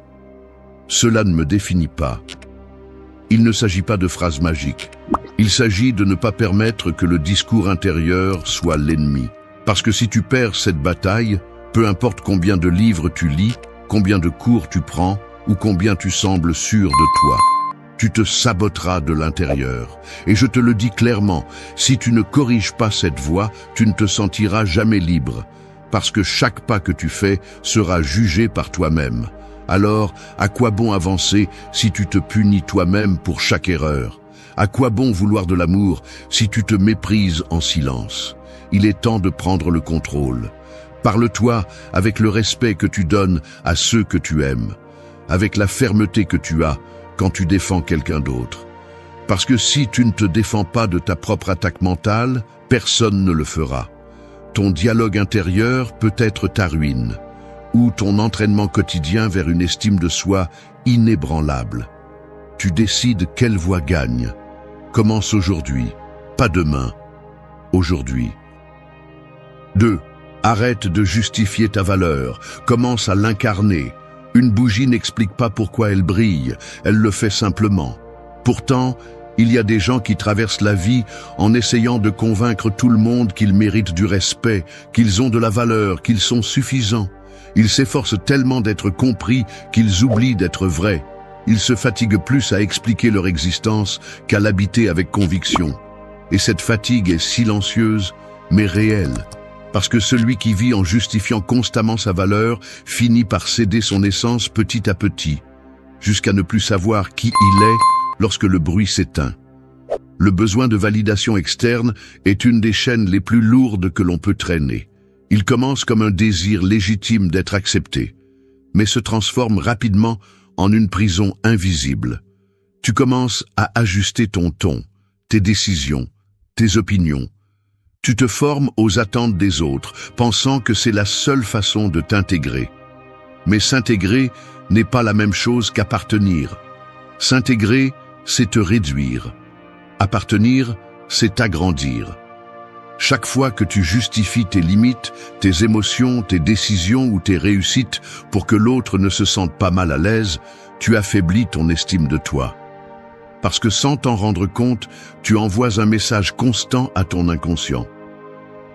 Cela ne me définit pas. Il ne s'agit pas de phrases magiques. Il s'agit de ne pas permettre que le discours intérieur soit l'ennemi. Parce que si tu perds cette bataille, peu importe combien de livres tu lis, combien de cours tu prends ou combien tu sembles sûr de toi, tu te saboteras de l'intérieur. Et je te le dis clairement, si tu ne corriges pas cette voie, tu ne te sentiras jamais libre, parce que chaque pas que tu fais sera jugé par toi-même. Alors, à quoi bon avancer si tu te punis toi-même pour chaque erreur? À quoi bon vouloir de l'amour si tu te méprises en silence? Il est temps de prendre le contrôle. Parle-toi avec le respect que tu donnes à ceux que tu aimes, avec la fermeté que tu as quand tu défends quelqu'un d'autre. Parce que si tu ne te défends pas de ta propre attaque mentale, personne ne le fera. Ton dialogue intérieur peut être ta ruine, ou ton entraînement quotidien vers une estime de soi inébranlable. Tu décides quelle voie gagne. Commence aujourd'hui, pas demain, aujourd'hui. 2. Arrête de justifier ta valeur, commence à l'incarner. Une bougie n'explique pas pourquoi elle brille, elle le fait simplement. Pourtant, il y a des gens qui traversent la vie en essayant de convaincre tout le monde qu'ils méritent du respect, qu'ils ont de la valeur, qu'ils sont suffisants. Ils s'efforcent tellement d'être compris qu'ils oublient d'être vrais. Ils se fatiguent plus à expliquer leur existence qu'à l'habiter avec conviction. Et cette fatigue est silencieuse, mais réelle. Parce que celui qui vit en justifiant constamment sa valeur finit par céder son essence petit à petit, jusqu'à ne plus savoir qui il est lorsque le bruit s'éteint. Le besoin de validation externe est une des chaînes les plus lourdes que l'on peut traîner. Il commence comme un désir légitime d'être accepté, mais se transforme rapidement en une prison invisible. Tu commences à ajuster ton ton, tes décisions, tes opinions. Tu te formes aux attentes des autres, pensant que c'est la seule façon de t'intégrer. Mais s'intégrer n'est pas la même chose qu'appartenir. S'intégrer, c'est te réduire. Appartenir, c'est t'agrandir. Chaque fois que tu justifies tes limites, tes émotions, tes décisions ou tes réussites pour que l'autre ne se sente pas mal à l'aise, tu affaiblis ton estime de toi. Parce que sans t'en rendre compte, tu envoies un message constant à ton inconscient.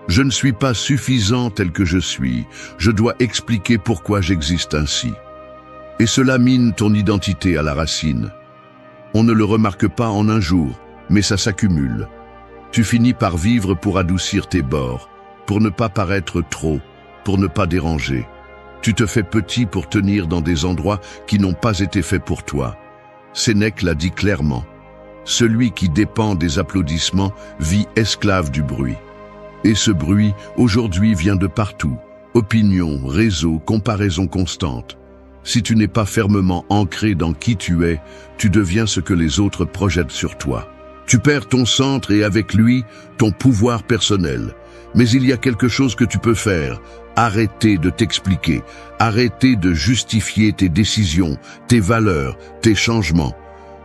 Je ne suis pas suffisant tel que je suis, je dois expliquer pourquoi j'existe ainsi. Et cela mine ton identité à la racine. On ne le remarque pas en un jour, mais ça s'accumule. Tu finis par vivre pour adoucir tes bords, pour ne pas paraître trop, pour ne pas déranger. Tu te fais petit pour tenir dans des endroits qui n'ont pas été faits pour toi. Sénèque l'a dit clairement. Celui qui dépend des applaudissements vit esclave du bruit. Et ce bruit, aujourd'hui, vient de partout. Opinions, réseaux, comparaisons constantes. Si tu n'es pas fermement ancré dans qui tu es, tu deviens ce que les autres projettent sur toi. Tu perds ton centre et avec lui, ton pouvoir personnel. Mais il y a quelque chose que tu peux faire. Arrêter de t'expliquer. Arrêter de justifier tes décisions, tes valeurs, tes changements.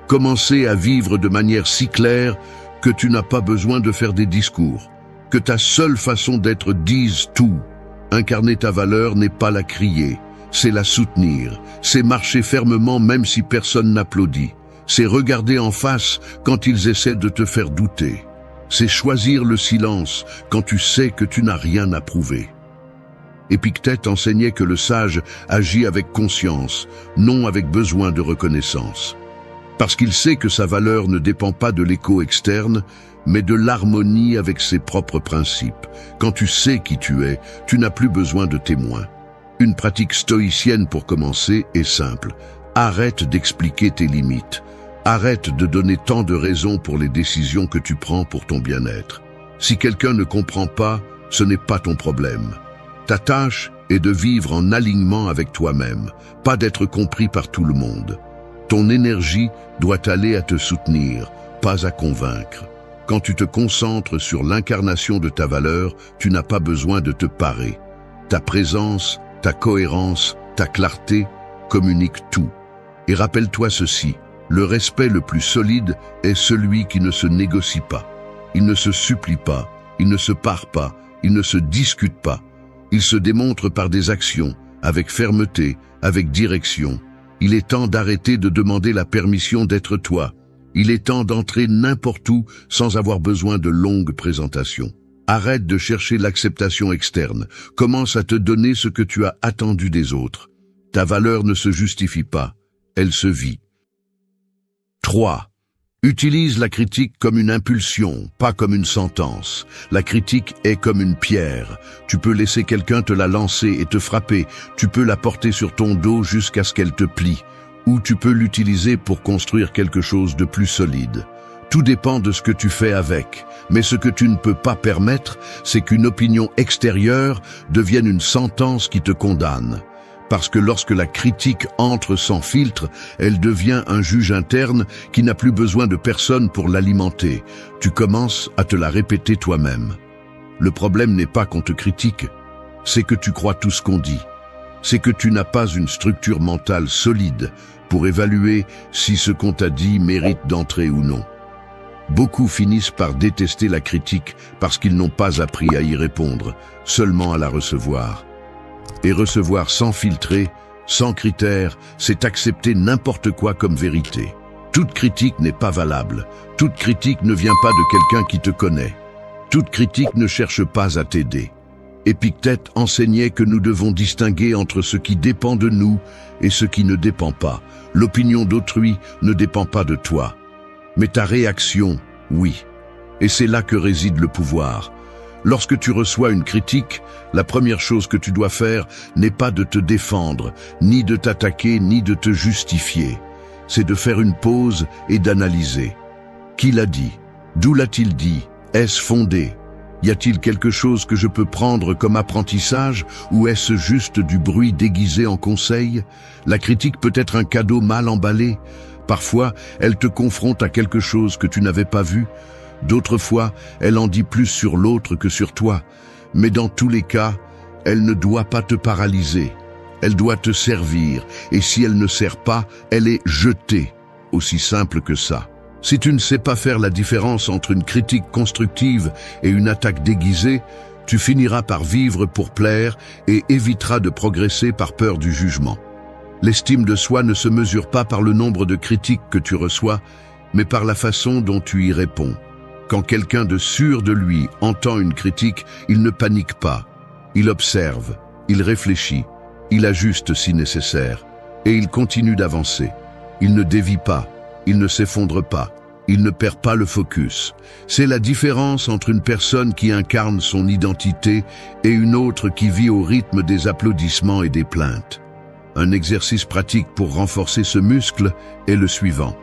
Commencer à vivre de manière si claire que tu n'as pas besoin de faire des discours. Que ta seule façon d'être dise tout. Incarner ta valeur n'est pas la crier, c'est la soutenir. C'est marcher fermement même si personne n'applaudit. C'est regarder en face quand ils essaient de te faire douter. C'est choisir le silence quand tu sais que tu n'as rien à prouver. Épictète enseignait que le sage agit avec conscience, non avec besoin de reconnaissance. Parce qu'il sait que sa valeur ne dépend pas de l'écho externe, mais de l'harmonie avec ses propres principes. Quand tu sais qui tu es, tu n'as plus besoin de témoins. Une pratique stoïcienne pour commencer est simple. Arrête d'expliquer tes limites. Arrête de donner tant de raisons pour les décisions que tu prends pour ton bien-être. Si quelqu'un ne comprend pas, ce n'est pas ton problème. Ta tâche est de vivre en alignement avec toi-même, pas d'être compris par tout le monde. Ton énergie doit aller à te soutenir, pas à convaincre. Quand tu te concentres sur l'incarnation de ta valeur, tu n'as pas besoin de te parer. Ta présence, ta cohérence, ta clarté communiquent tout. Et rappelle-toi ceci, le respect le plus solide est celui qui ne se négocie pas. Il ne se supplie pas, il ne se pare pas, il ne se discute pas. Il se démontre par des actions, avec fermeté, avec direction. Il est temps d'arrêter de demander la permission d'être toi. Il est temps d'entrer n'importe où sans avoir besoin de longues présentations. Arrête de chercher l'acceptation externe. Commence à te donner ce que tu as attendu des autres. Ta valeur ne se justifie pas, elle se vit. 3. Utilise la critique comme une impulsion, pas comme une sentence. La critique est comme une pierre. Tu peux laisser quelqu'un te la lancer et te frapper. Tu peux la porter sur ton dos jusqu'à ce qu'elle te plie. Ou tu peux l'utiliser pour construire quelque chose de plus solide. Tout dépend de ce que tu fais avec. Mais ce que tu ne peux pas permettre, c'est qu'une opinion extérieure devienne une sentence qui te condamne. Parce que lorsque la critique entre sans filtre, elle devient un juge interne qui n'a plus besoin de personne pour l'alimenter. Tu commences à te la répéter toi-même. Le problème n'est pas qu'on te critique, c'est que tu crois tout ce qu'on dit. C'est que tu n'as pas une structure mentale solide pour évaluer si ce qu'on t'a dit mérite d'entrer ou non. Beaucoup finissent par détester la critique parce qu'ils n'ont pas appris à y répondre, seulement à la recevoir. Et recevoir sans filtrer, sans critères, c'est accepter n'importe quoi comme vérité. Toute critique n'est pas valable. Toute critique ne vient pas de quelqu'un qui te connaît. Toute critique ne cherche pas à t'aider. Épictète enseignait que nous devons distinguer entre ce qui dépend de nous et ce qui ne dépend pas. L'opinion d'autrui ne dépend pas de toi. Mais ta réaction, oui. Et c'est là que réside le pouvoir. Lorsque tu reçois une critique, la première chose que tu dois faire n'est pas de te défendre, ni de t'attaquer, ni de te justifier. C'est de faire une pause et d'analyser. Qui l'a dit? D'où l'a-t-il dit? Est-ce fondé? Y a-t-il quelque chose que je peux prendre comme apprentissage ou est-ce juste du bruit déguisé en conseil? La critique peut être un cadeau mal emballé. Parfois, elle te confronte à quelque chose que tu n'avais pas vu. D'autres fois, elle en dit plus sur l'autre que sur toi. Mais dans tous les cas, elle ne doit pas te paralyser. Elle doit te servir, et si elle ne sert pas, elle est jetée. Aussi simple que ça. Si tu ne sais pas faire la différence entre une critique constructive et une attaque déguisée, tu finiras par vivre pour plaire et éviteras de progresser par peur du jugement. L'estime de soi ne se mesure pas par le nombre de critiques que tu reçois, mais par la façon dont tu y réponds. Quand quelqu'un de sûr de lui entend une critique, il ne panique pas. Il observe, il réfléchit, il ajuste si nécessaire, et il continue d'avancer. Il ne dévie pas, il ne s'effondre pas, il ne perd pas le focus. C'est la différence entre une personne qui incarne son identité et une autre qui vit au rythme des applaudissements et des plaintes. Un exercice pratique pour renforcer ce muscle est le suivant.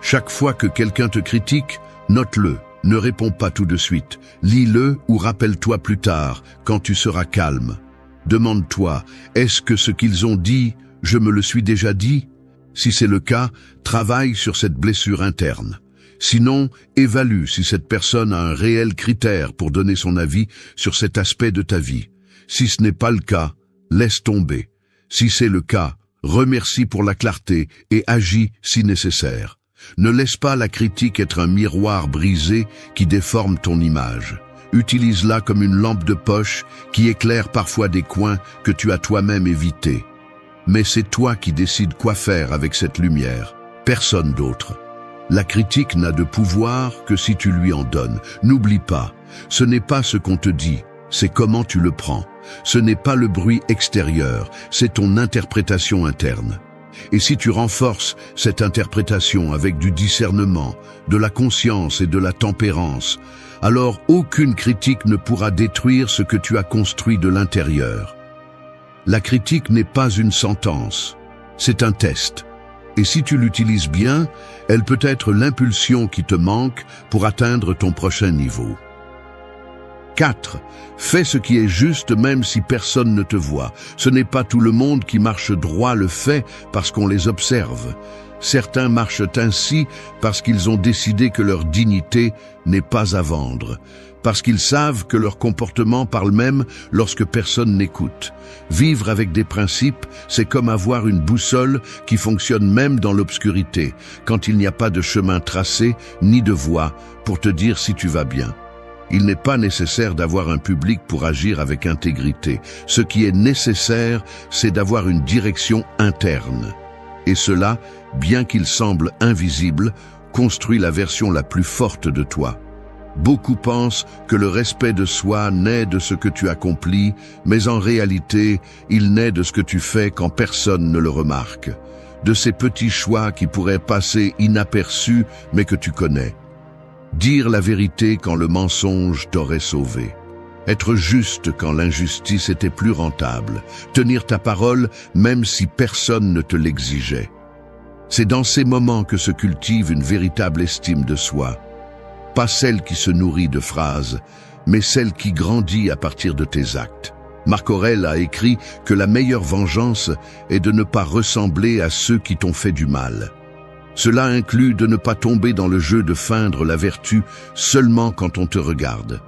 Chaque fois que quelqu'un te critique, note-le, ne réponds pas tout de suite. Lis-le ou rappelle-toi plus tard, quand tu seras calme. Demande-toi, est-ce que ce qu'ils ont dit, je me le suis déjà dit? Si c'est le cas, travaille sur cette blessure interne. Sinon, évalue si cette personne a un réel critère pour donner son avis sur cet aspect de ta vie. Si ce n'est pas le cas, laisse tomber. Si c'est le cas, remercie pour la clarté et agis si nécessaire. Ne laisse pas la critique être un miroir brisé qui déforme ton image. Utilise-la comme une lampe de poche qui éclaire parfois des coins que tu as toi-même évités. Mais c'est toi qui décides quoi faire avec cette lumière, personne d'autre. La critique n'a de pouvoir que si tu lui en donnes. N'oublie pas, ce n'est pas ce qu'on te dit, c'est comment tu le prends. Ce n'est pas le bruit extérieur, c'est ton interprétation interne. Et si tu renforces cette interprétation avec du discernement, de la conscience et de la tempérance, alors aucune critique ne pourra détruire ce que tu as construit de l'intérieur. La critique n'est pas une sentence, c'est un test. Et si tu l'utilises bien, elle peut être l'impulsion qui te manque pour atteindre ton prochain niveau. 4. Fais ce qui est juste même si personne ne te voit. Ce n'est pas tout le monde qui marche droit le fait parce qu'on les observe. Certains marchent ainsi parce qu'ils ont décidé que leur dignité n'est pas à vendre, parce qu'ils savent que leur comportement parle même lorsque personne n'écoute. Vivre avec des principes, c'est comme avoir une boussole qui fonctionne même dans l'obscurité, quand il n'y a pas de chemin tracé ni de voie pour te dire si tu vas bien. Il n'est pas nécessaire d'avoir un public pour agir avec intégrité. Ce qui est nécessaire, c'est d'avoir une direction interne. Et cela, bien qu'il semble invisible, construit la version la plus forte de toi. Beaucoup pensent que le respect de soi naît de ce que tu accomplis, mais en réalité, il naît de ce que tu fais quand personne ne le remarque. De ces petits choix qui pourraient passer inaperçus, mais que tu connais. Dire la vérité quand le mensonge t'aurait sauvé. Être juste quand l'injustice était plus rentable. Tenir ta parole même si personne ne te l'exigeait. C'est dans ces moments que se cultive une véritable estime de soi. Pas celle qui se nourrit de phrases, mais celle qui grandit à partir de tes actes. Marc Aurèle a écrit que la meilleure vengeance est de ne pas ressembler à ceux qui t'ont fait du mal. Cela inclut de ne pas tomber dans le jeu de feindre la vertu seulement quand on te regarde.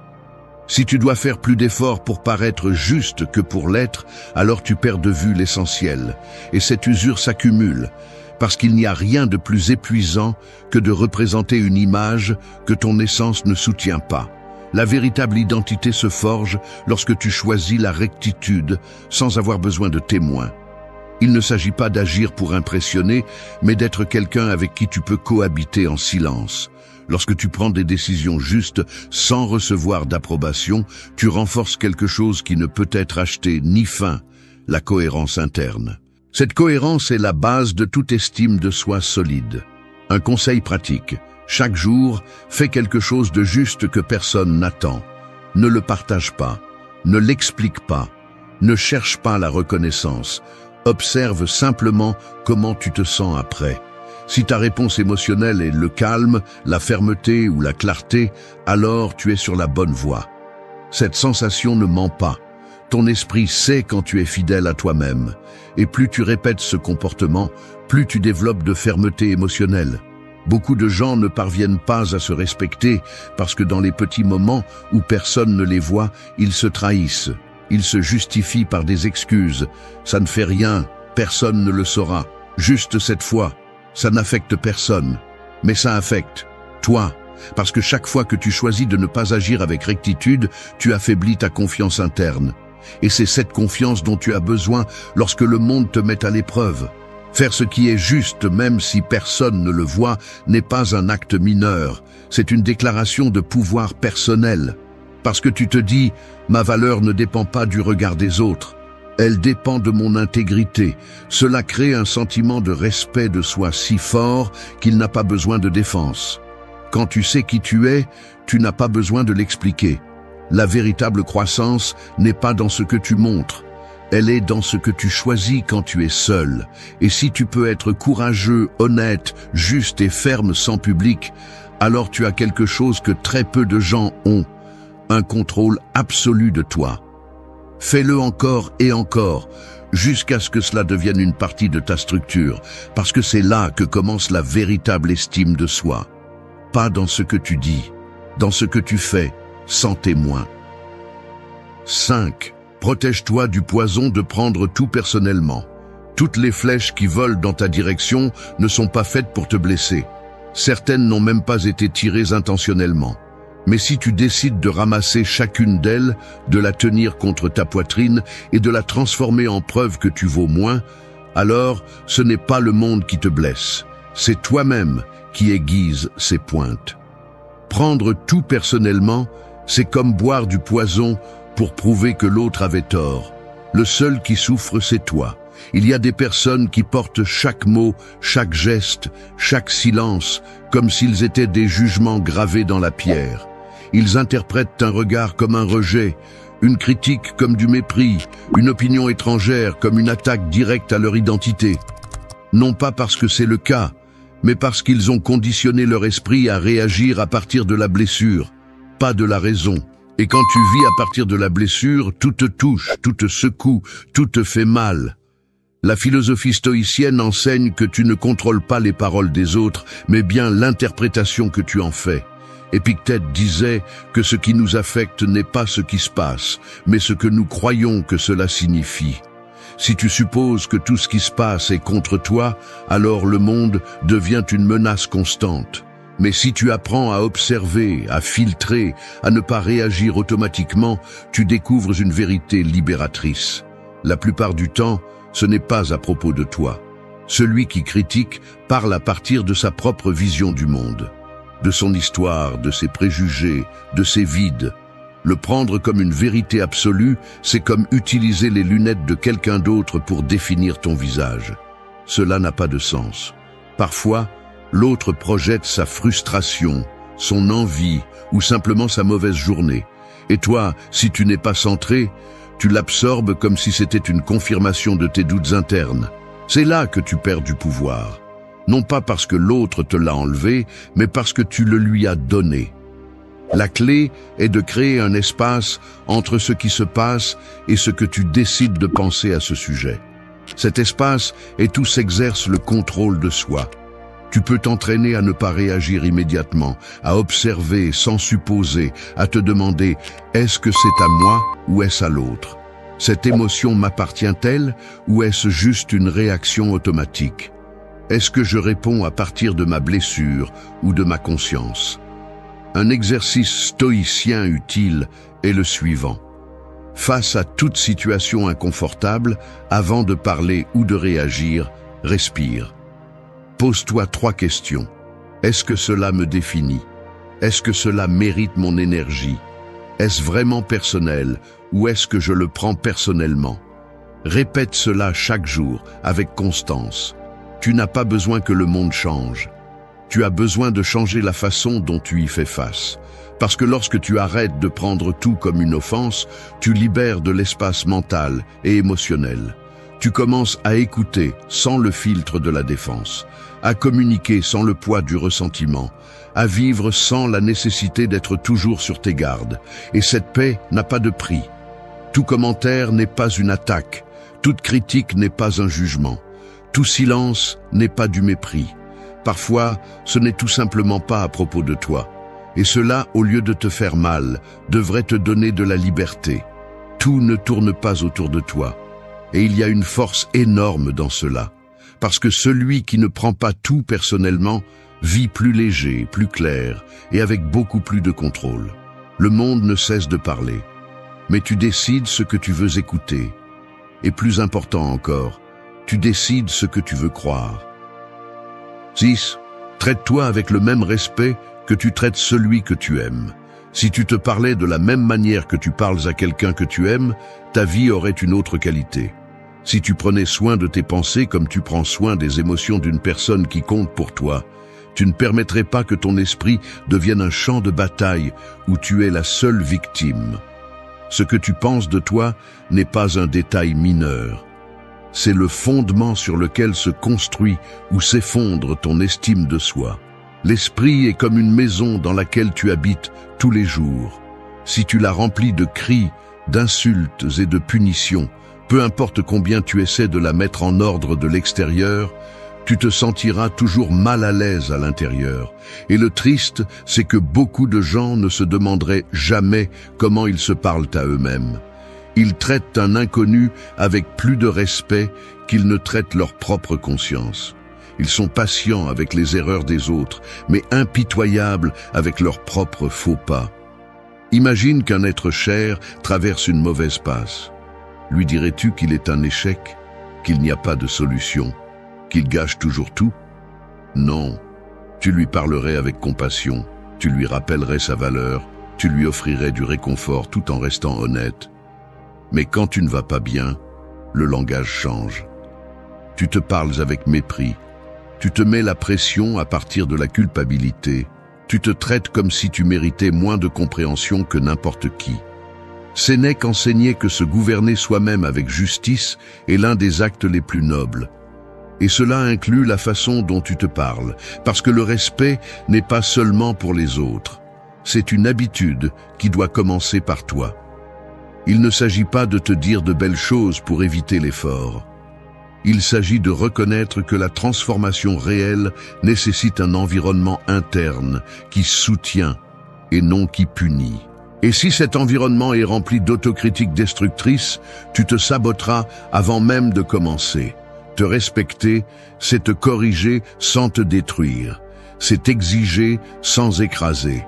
Si tu dois faire plus d'efforts pour paraître juste que pour l'être, alors tu perds de vue l'essentiel. Et cette usure s'accumule, parce qu'il n'y a rien de plus épuisant que de représenter une image que ton essence ne soutient pas. La véritable identité se forge lorsque tu choisis la rectitude sans avoir besoin de témoins. Il ne s'agit pas d'agir pour impressionner, mais d'être quelqu'un avec qui tu peux cohabiter en silence. Lorsque tu prends des décisions justes sans recevoir d'approbation, tu renforces quelque chose qui ne peut être acheté ni fin, la cohérence interne. Cette cohérence est la base de toute estime de soi solide. Un conseil pratique. Chaque jour, fais quelque chose de juste que personne n'attend. Ne le partage pas, ne l'explique pas, ne cherche pas la reconnaissance. Observe simplement comment tu te sens après. Si ta réponse émotionnelle est le calme, la fermeté ou la clarté, alors tu es sur la bonne voie. Cette sensation ne ment pas. Ton esprit sait quand tu es fidèle à toi-même. Et plus tu répètes ce comportement, plus tu développes de fermeté émotionnelle. Beaucoup de gens ne parviennent pas à se respecter parce que dans les petits moments où personne ne les voit, ils se trahissent. Ils se justifient par des excuses. Ça ne fait rien, personne ne le saura. Juste cette fois, ça n'affecte personne. Mais ça affecte toi, parce que chaque fois que tu choisis de ne pas agir avec rectitude, tu affaiblis ta confiance interne. Et c'est cette confiance dont tu as besoin lorsque le monde te met à l'épreuve. Faire ce qui est juste, même si personne ne le voit, n'est pas un acte mineur. C'est une déclaration de pouvoir personnel. Parce que tu te dis, ma valeur ne dépend pas du regard des autres. Elle dépend de mon intégrité. Cela crée un sentiment de respect de soi si fort qu'il n'a pas besoin de défense. Quand tu sais qui tu es, tu n'as pas besoin de l'expliquer. La véritable croissance n'est pas dans ce que tu montres. Elle est dans ce que tu choisis quand tu es seul. Et si tu peux être courageux, honnête, juste et ferme sans public, alors tu as quelque chose que très peu de gens ont. Un contrôle absolu de toi. Fais-le encore et encore, jusqu'à ce que cela devienne une partie de ta structure, parce que c'est là que commence la véritable estime de soi. Pas dans ce que tu dis, dans ce que tu fais, sans témoin. 5. Protège-toi du poison de prendre tout personnellement. Toutes les flèches qui volent dans ta direction ne sont pas faites pour te blesser. Certaines n'ont même pas été tirées intentionnellement. Mais si tu décides de ramasser chacune d'elles, de la tenir contre ta poitrine et de la transformer en preuve que tu vaux moins, alors ce n'est pas le monde qui te blesse, c'est toi-même qui aiguise ses pointes. Prendre tout personnellement, c'est comme boire du poison pour prouver que l'autre avait tort. Le seul qui souffre, c'est toi. Il y a des personnes qui portent chaque mot, chaque geste, chaque silence, comme s'ils étaient des jugements gravés dans la pierre. Ils interprètent un regard comme un rejet, une critique comme du mépris, une opinion étrangère comme une attaque directe à leur identité. Non pas parce que c'est le cas, mais parce qu'ils ont conditionné leur esprit à réagir à partir de la blessure, pas de la raison. Et quand tu vis à partir de la blessure, tout te touche, tout te secoue, tout te fait mal. La philosophie stoïcienne enseigne que tu ne contrôles pas les paroles des autres, mais bien l'interprétation que tu en fais. Épictète disait que ce qui nous affecte n'est pas ce qui se passe, mais ce que nous croyons que cela signifie. Si tu supposes que tout ce qui se passe est contre toi, alors le monde devient une menace constante. Mais si tu apprends à observer, à filtrer, à ne pas réagir automatiquement, tu découvres une vérité libératrice. La plupart du temps, ce n'est pas à propos de toi. Celui qui critique parle à partir de sa propre vision du monde, de son histoire, de ses préjugés, de ses vides. Le prendre comme une vérité absolue, c'est comme utiliser les lunettes de quelqu'un d'autre pour définir ton visage. Cela n'a pas de sens. Parfois, l'autre projette sa frustration, son envie ou simplement sa mauvaise journée. Et toi, si tu n'es pas centré, tu l'absorbes comme si c'était une confirmation de tes doutes internes. C'est là que tu perds du pouvoir. Non pas parce que l'autre te l'a enlevé, mais parce que tu le lui as donné. La clé est de créer un espace entre ce qui se passe et ce que tu décides de penser à ce sujet. Cet espace est où s'exerce le contrôle de soi. Tu peux t'entraîner à ne pas réagir immédiatement, à observer sans supposer, à te demander « est-ce que c'est à moi ou est-ce à l'autre » ? Cette émotion m'appartient-elle ou est-ce juste une réaction automatique ? Est-ce que je réponds à partir de ma blessure ou de ma conscience ? Un exercice stoïcien utile est le suivant. Face à toute situation inconfortable, avant de parler ou de réagir, respire. Pose-toi 3 questions. Est-ce que cela me définit? Est-ce que cela mérite mon énergie? Est-ce vraiment personnel ou est-ce que je le prends personnellement? Répète cela chaque jour avec constance. Tu n'as pas besoin que le monde change. Tu as besoin de changer la façon dont tu y fais face. Parce que lorsque tu arrêtes de prendre tout comme une offense, tu libères de l'espace mental et émotionnel. Tu commences à écouter sans le filtre de la défense, à communiquer sans le poids du ressentiment, à vivre sans la nécessité d'être toujours sur tes gardes. Et cette paix n'a pas de prix. Tout commentaire n'est pas une attaque, toute critique n'est pas un jugement, tout silence n'est pas du mépris. Parfois, ce n'est tout simplement pas à propos de toi. Et cela, au lieu de te faire mal, devrait te donner de la liberté. tout ne tourne pas autour de toi. Et il y a une force énorme dans cela. Parce que celui qui ne prend pas tout personnellement vit plus léger, plus clair et avec beaucoup plus de contrôle. Le monde ne cesse de parler. Mais tu décides ce que tu veux écouter. Et plus important encore, tu décides ce que tu veux croire. 6. Traite-toi avec le même respect que tu traites celui que tu aimes. Si tu te parlais de la même manière que tu parles à quelqu'un que tu aimes, ta vie aurait une autre qualité. Si tu prenais soin de tes pensées comme tu prends soin des émotions d'une personne qui compte pour toi, tu ne permettrais pas que ton esprit devienne un champ de bataille où tu es la seule victime. Ce que tu penses de toi n'est pas un détail mineur. C'est le fondement sur lequel se construit ou s'effondre ton estime de soi. L'esprit est comme une maison dans laquelle tu habites tous les jours. Si tu la remplis de cris, d'insultes et de punitions, peu importe combien tu essaies de la mettre en ordre de l'extérieur, tu te sentiras toujours mal à l'aise à l'intérieur. Et le triste, c'est que beaucoup de gens ne se demanderaient jamais comment ils se parlent à eux-mêmes. Ils traitent un inconnu avec plus de respect qu'ils ne traitent leur propre conscience. Ils sont patients avec les erreurs des autres, mais impitoyables avec leurs propres faux pas. Imagine qu'un être cher traverse une mauvaise passe. Lui dirais-tu qu'il est un échec, qu'il n'y a pas de solution, qu'il gâche toujours tout? Non. Tu lui parlerais avec compassion, tu lui rappellerais sa valeur, tu lui offrirais du réconfort tout en restant honnête. Mais quand tu ne vas pas bien, le langage change. Tu te parles avec mépris. Tu te mets la pression à partir de la culpabilité. Tu te traites comme si tu méritais moins de compréhension que n'importe qui. Sénèque enseignait que se gouverner soi-même avec justice est l'un des actes les plus nobles. Et cela inclut la façon dont tu te parles, parce que le respect n'est pas seulement pour les autres. C'est une habitude qui doit commencer par toi. Il ne s'agit pas de te dire de belles choses pour éviter l'effort. Il s'agit de reconnaître que la transformation réelle nécessite un environnement interne qui soutient et non qui punit. Et si cet environnement est rempli d'autocritiques destructrices, tu te saboteras avant même de commencer. Te respecter, c'est te corriger sans te détruire. C'est exiger sans écraser.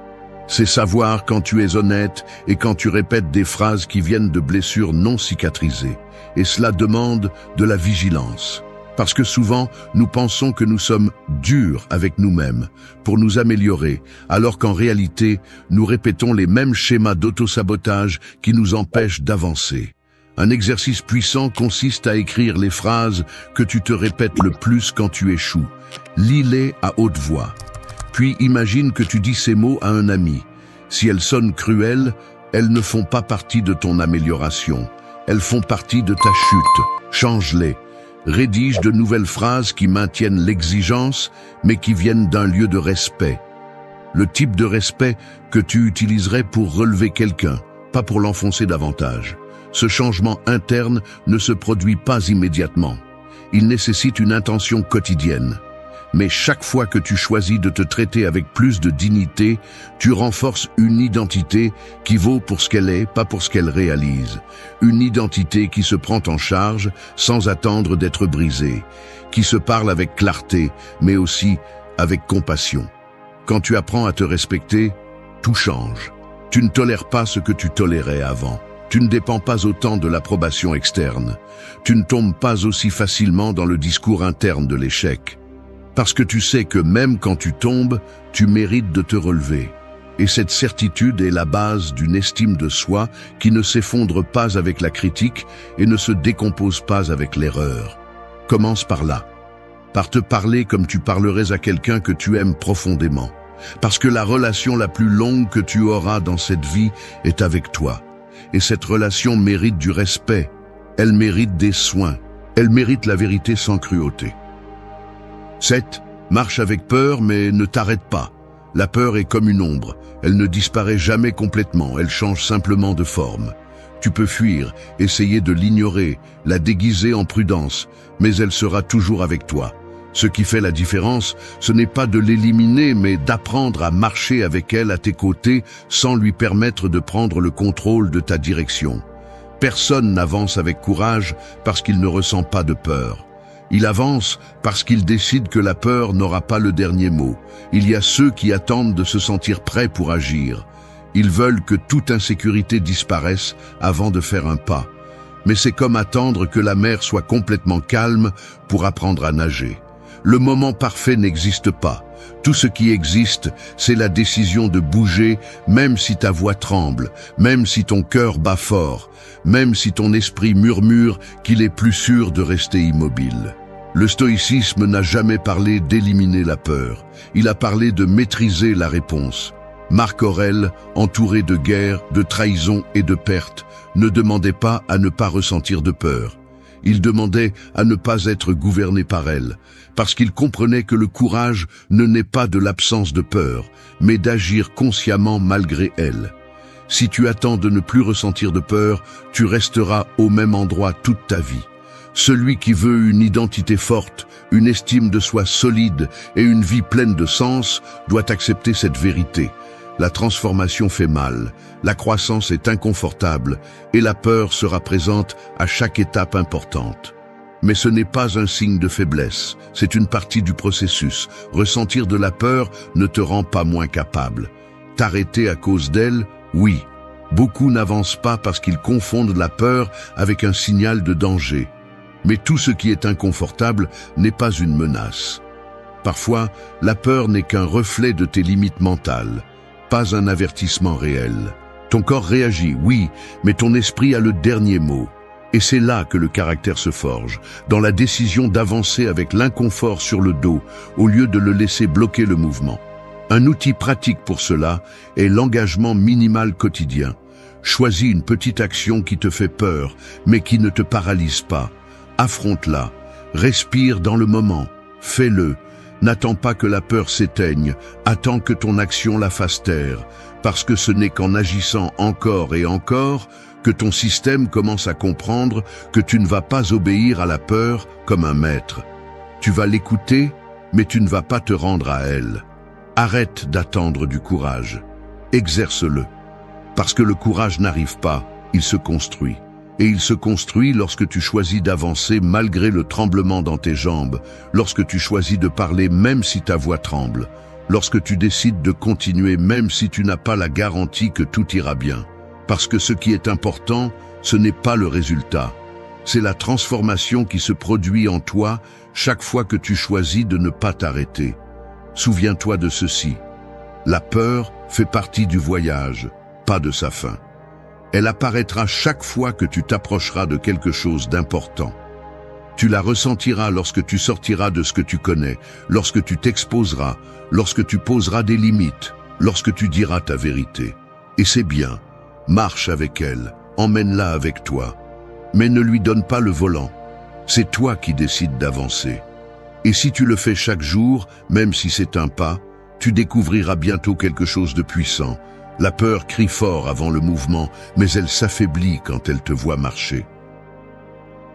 C'est savoir quand tu es honnête et quand tu répètes des phrases qui viennent de blessures non cicatrisées. Et cela demande de la vigilance. Parce que souvent, nous pensons que nous sommes durs avec nous-mêmes pour nous améliorer, alors qu'en réalité, nous répétons les mêmes schémas d'autosabotage qui nous empêchent d'avancer. Un exercice puissant consiste à écrire les phrases que tu te répètes le plus quand tu échoues. Lis-les à haute voix. Puis imagine que tu dis ces mots à un ami. Si elles sonnent cruelles, elles ne font pas partie de ton amélioration. Elles font partie de ta chute. Change-les. Rédige de nouvelles phrases qui maintiennent l'exigence, mais qui viennent d'un lieu de respect. Le type de respect que tu utiliserais pour relever quelqu'un, pas pour l'enfoncer davantage. Ce changement interne ne se produit pas immédiatement. Il nécessite une intention quotidienne. Mais chaque fois que tu choisis de te traiter avec plus de dignité, tu renforces une identité qui vaut pour ce qu'elle est, pas pour ce qu'elle réalise. Une identité qui se prend en charge sans attendre d'être brisée, qui se parle avec clarté, mais aussi avec compassion. Quand tu apprends à te respecter, tout change. Tu ne tolères pas ce que tu tolérais avant. Tu ne dépends pas autant de l'approbation externe. Tu ne tombes pas aussi facilement dans le discours interne de l'échec. Parce que tu sais que même quand tu tombes, tu mérites de te relever. Et cette certitude est la base d'une estime de soi qui ne s'effondre pas avec la critique et ne se décompose pas avec l'erreur. Commence par là. Par te parler comme tu parlerais à quelqu'un que tu aimes profondément. Parce que la relation la plus longue que tu auras dans cette vie est avec toi. Et cette relation mérite du respect. Elle mérite des soins. Elle mérite la vérité sans cruauté. 7. Marche avec peur, mais ne t'arrête pas. La peur est comme une ombre. Elle ne disparaît jamais complètement, elle change simplement de forme. Tu peux fuir, essayer de l'ignorer, la déguiser en prudence, mais elle sera toujours avec toi. Ce qui fait la différence, ce n'est pas de l'éliminer, mais d'apprendre à marcher avec elle à tes côtés sans lui permettre de prendre le contrôle de ta direction. Personne n'avance avec courage parce qu'il ne ressent pas de peur. Il avance parce qu'il décide que la peur n'aura pas le dernier mot. Il y a ceux qui attendent de se sentir prêts pour agir. Ils veulent que toute insécurité disparaisse avant de faire un pas. Mais c'est comme attendre que la mer soit complètement calme pour apprendre à nager. Le moment parfait n'existe pas. Tout ce qui existe, c'est la décision de bouger, même si ta voix tremble, même si ton cœur bat fort, même si ton esprit murmure qu'il est plus sûr de rester immobile. Le stoïcisme n'a jamais parlé d'éliminer la peur. Il a parlé de maîtriser la réponse. Marc Aurèle, entouré de guerres, de trahisons et de pertes, ne demandait pas à ne pas ressentir de peur. Il demandait à ne pas être gouverné par elle, parce qu'il comprenait que le courage ne naît pas de l'absence de peur, mais d'agir consciemment malgré elle. Si tu attends de ne plus ressentir de peur, tu resteras au même endroit toute ta vie. Celui qui veut une identité forte, une estime de soi solide et une vie pleine de sens doit accepter cette vérité. La transformation fait mal, la croissance est inconfortable et la peur sera présente à chaque étape importante. Mais ce n'est pas un signe de faiblesse, c'est une partie du processus. Ressentir de la peur ne te rend pas moins capable. T'arrêter à cause d'elle, oui. Beaucoup n'avancent pas parce qu'ils confondent la peur avec un signal de danger. Mais tout ce qui est inconfortable n'est pas une menace. Parfois, la peur n'est qu'un reflet de tes limites mentales, pas un avertissement réel. Ton corps réagit, oui, mais ton esprit a le dernier mot. Et c'est là que le caractère se forge, dans la décision d'avancer avec l'inconfort sur le dos, au lieu de le laisser bloquer le mouvement. Un outil pratique pour cela est l'engagement minimal quotidien. Choisis une petite action qui te fait peur, mais qui ne te paralyse pas. Affronte-la, respire dans le moment, fais-le. N'attends pas que la peur s'éteigne, attends que ton action la fasse taire, parce que ce n'est qu'en agissant encore et encore que ton système commence à comprendre que tu ne vas pas obéir à la peur comme un maître. Tu vas l'écouter, mais tu ne vas pas te rendre à elle. Arrête d'attendre du courage, exerce-le, parce que le courage n'arrive pas, il se construit. Et il se construit lorsque tu choisis d'avancer malgré le tremblement dans tes jambes, lorsque tu choisis de parler même si ta voix tremble, lorsque tu décides de continuer même si tu n'as pas la garantie que tout ira bien. Parce que ce qui est important, ce n'est pas le résultat. C'est la transformation qui se produit en toi chaque fois que tu choisis de ne pas t'arrêter. Souviens-toi de ceci. La peur fait partie du voyage, pas de sa fin. Elle apparaîtra chaque fois que tu t'approcheras de quelque chose d'important. Tu la ressentiras lorsque tu sortiras de ce que tu connais, lorsque tu t'exposeras, lorsque tu poseras des limites, lorsque tu diras ta vérité. Et c'est bien, marche avec elle, emmène-la avec toi. Mais ne lui donne pas le volant. C'est toi qui décides d'avancer. Et si tu le fais chaque jour, même si c'est un pas, tu découvriras bientôt quelque chose de puissant. La peur crie fort avant le mouvement, mais elle s'affaiblit quand elle te voit marcher.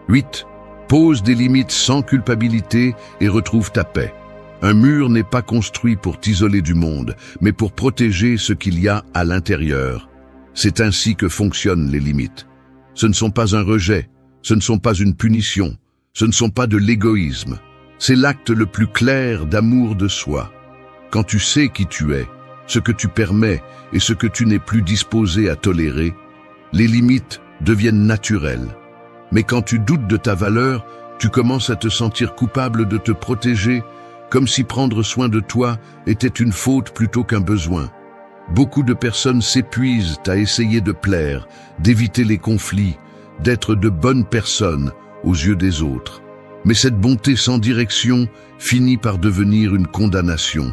8. Pose des limites sans culpabilité et retrouve ta paix. Un mur n'est pas construit pour t'isoler du monde, mais pour protéger ce qu'il y a à l'intérieur. C'est ainsi que fonctionnent les limites. Ce ne sont pas un rejet, ce ne sont pas une punition, ce ne sont pas de l'égoïsme. C'est l'acte le plus clair d'amour de soi. Quand tu sais qui tu es, ce que tu permets et ce que tu n'es plus disposé à tolérer, les limites deviennent naturelles. Mais quand tu doutes de ta valeur, tu commences à te sentir coupable de te protéger, comme si prendre soin de toi était une faute plutôt qu'un besoin. Beaucoup de personnes s'épuisent à essayer de plaire, d'éviter les conflits, d'être de bonnes personnes aux yeux des autres. Mais cette bonté sans direction finit par devenir une condamnation.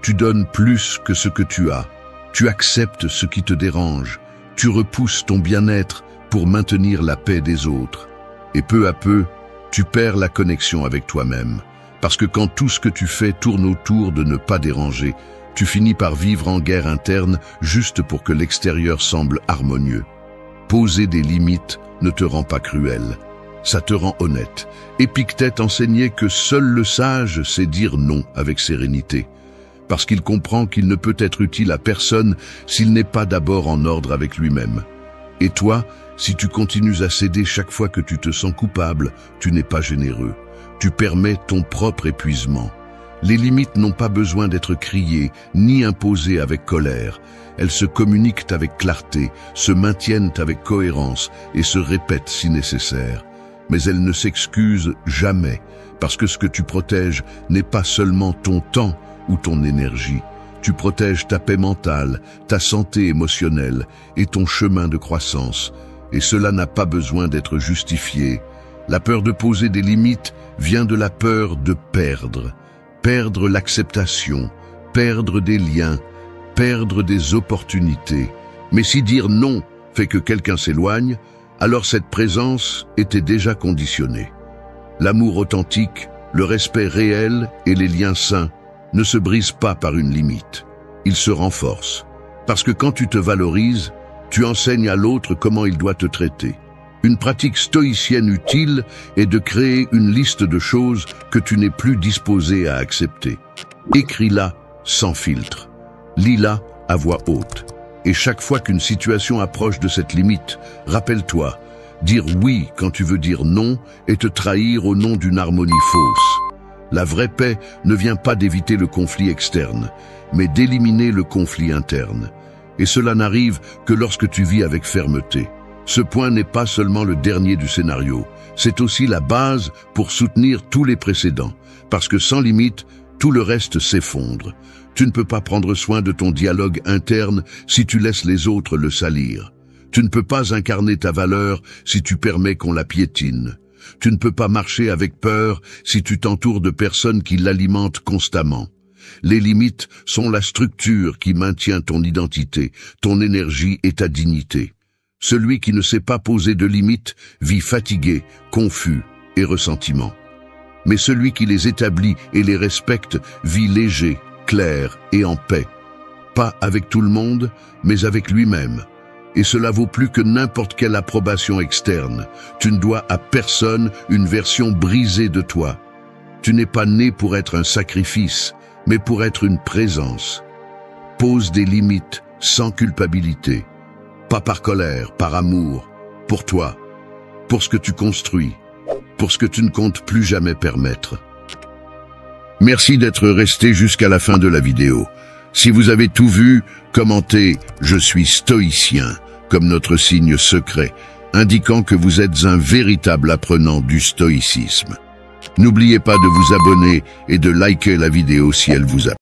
Tu donnes plus que ce que tu as. Tu acceptes ce qui te dérange. Tu repousses ton bien-être pour maintenir la paix des autres. Et peu à peu, tu perds la connexion avec toi-même. Parce que quand tout ce que tu fais tourne autour de ne pas déranger, tu finis par vivre en guerre interne juste pour que l'extérieur semble harmonieux. Poser des limites ne te rend pas cruel. Ça te rend honnête. Épictète enseignait que seul le sage sait dire non avec sérénité. Parce qu'il comprend qu'il ne peut être utile à personne s'il n'est pas d'abord en ordre avec lui-même. Et toi, Si tu continues à céder chaque fois que tu te sens coupable, tu n'es pas généreux. Tu permets ton propre épuisement. Les limites n'ont pas besoin d'être criées, ni imposées avec colère. Elles se communiquent avec clarté, se maintiennent avec cohérence et se répètent si nécessaire. Mais elles ne s'excusent jamais, parce que ce que tu protèges n'est pas seulement ton temps ou ton énergie. Tu protèges ta paix mentale, ta santé émotionnelle et ton chemin de croissance. Et cela n'a pas besoin d'être justifié. La peur de poser des limites vient de la peur de perdre. Perdre l'acceptation, perdre des liens, perdre des opportunités. Mais si dire non fait que quelqu'un s'éloigne, alors cette présence était déjà conditionnée. L'amour authentique, le respect réel et les liens sains ne se brisent pas par une limite. Ils se renforcent. Parce que quand tu te valorises, tu enseignes à l'autre comment il doit te traiter. Une pratique stoïcienne utile est de créer une liste de choses que tu n'es plus disposé à accepter. Écris-la sans filtre. Lis-la à voix haute. Et chaque fois qu'une situation approche de cette limite, rappelle-toi, dire oui quand tu veux dire non et te trahir au nom d'une harmonie fausse. La vraie paix ne vient pas d'éviter le conflit externe, mais d'éliminer le conflit interne. Et cela n'arrive que lorsque tu vis avec fermeté. Ce point n'est pas seulement le dernier du scénario, c'est aussi la base pour soutenir tous les précédents, parce que sans limite, tout le reste s'effondre. Tu ne peux pas prendre soin de ton dialogue interne si tu laisses les autres le salir. Tu ne peux pas incarner ta valeur si tu permets qu'on la piétine. Tu ne peux pas marcher avec peur si tu t'entoures de personnes qui l'alimentent constamment. Les limites sont la structure qui maintient ton identité, ton énergie et ta dignité. Celui qui ne sait pas poser de limites vit fatigué, confus et ressentiment. Mais celui qui les établit et les respecte vit léger, clair et en paix. Pas avec tout le monde, mais avec lui-même. Et cela vaut plus que n'importe quelle approbation externe. Tu ne dois à personne une version brisée de toi. Tu n'es pas né pour être un sacrifice, mais pour être une présence. Pose des limites sans culpabilité. Pas par colère, par amour, pour toi, pour ce que tu construis, pour ce que tu ne comptes plus jamais permettre. Merci d'être resté jusqu'à la fin de la vidéo. Si vous avez tout vu, commentez « Je suis stoïcien » comme notre signe secret, indiquant que vous êtes un véritable apprenant du stoïcisme. N'oubliez pas de vous abonner et de liker la vidéo si elle vous a plu.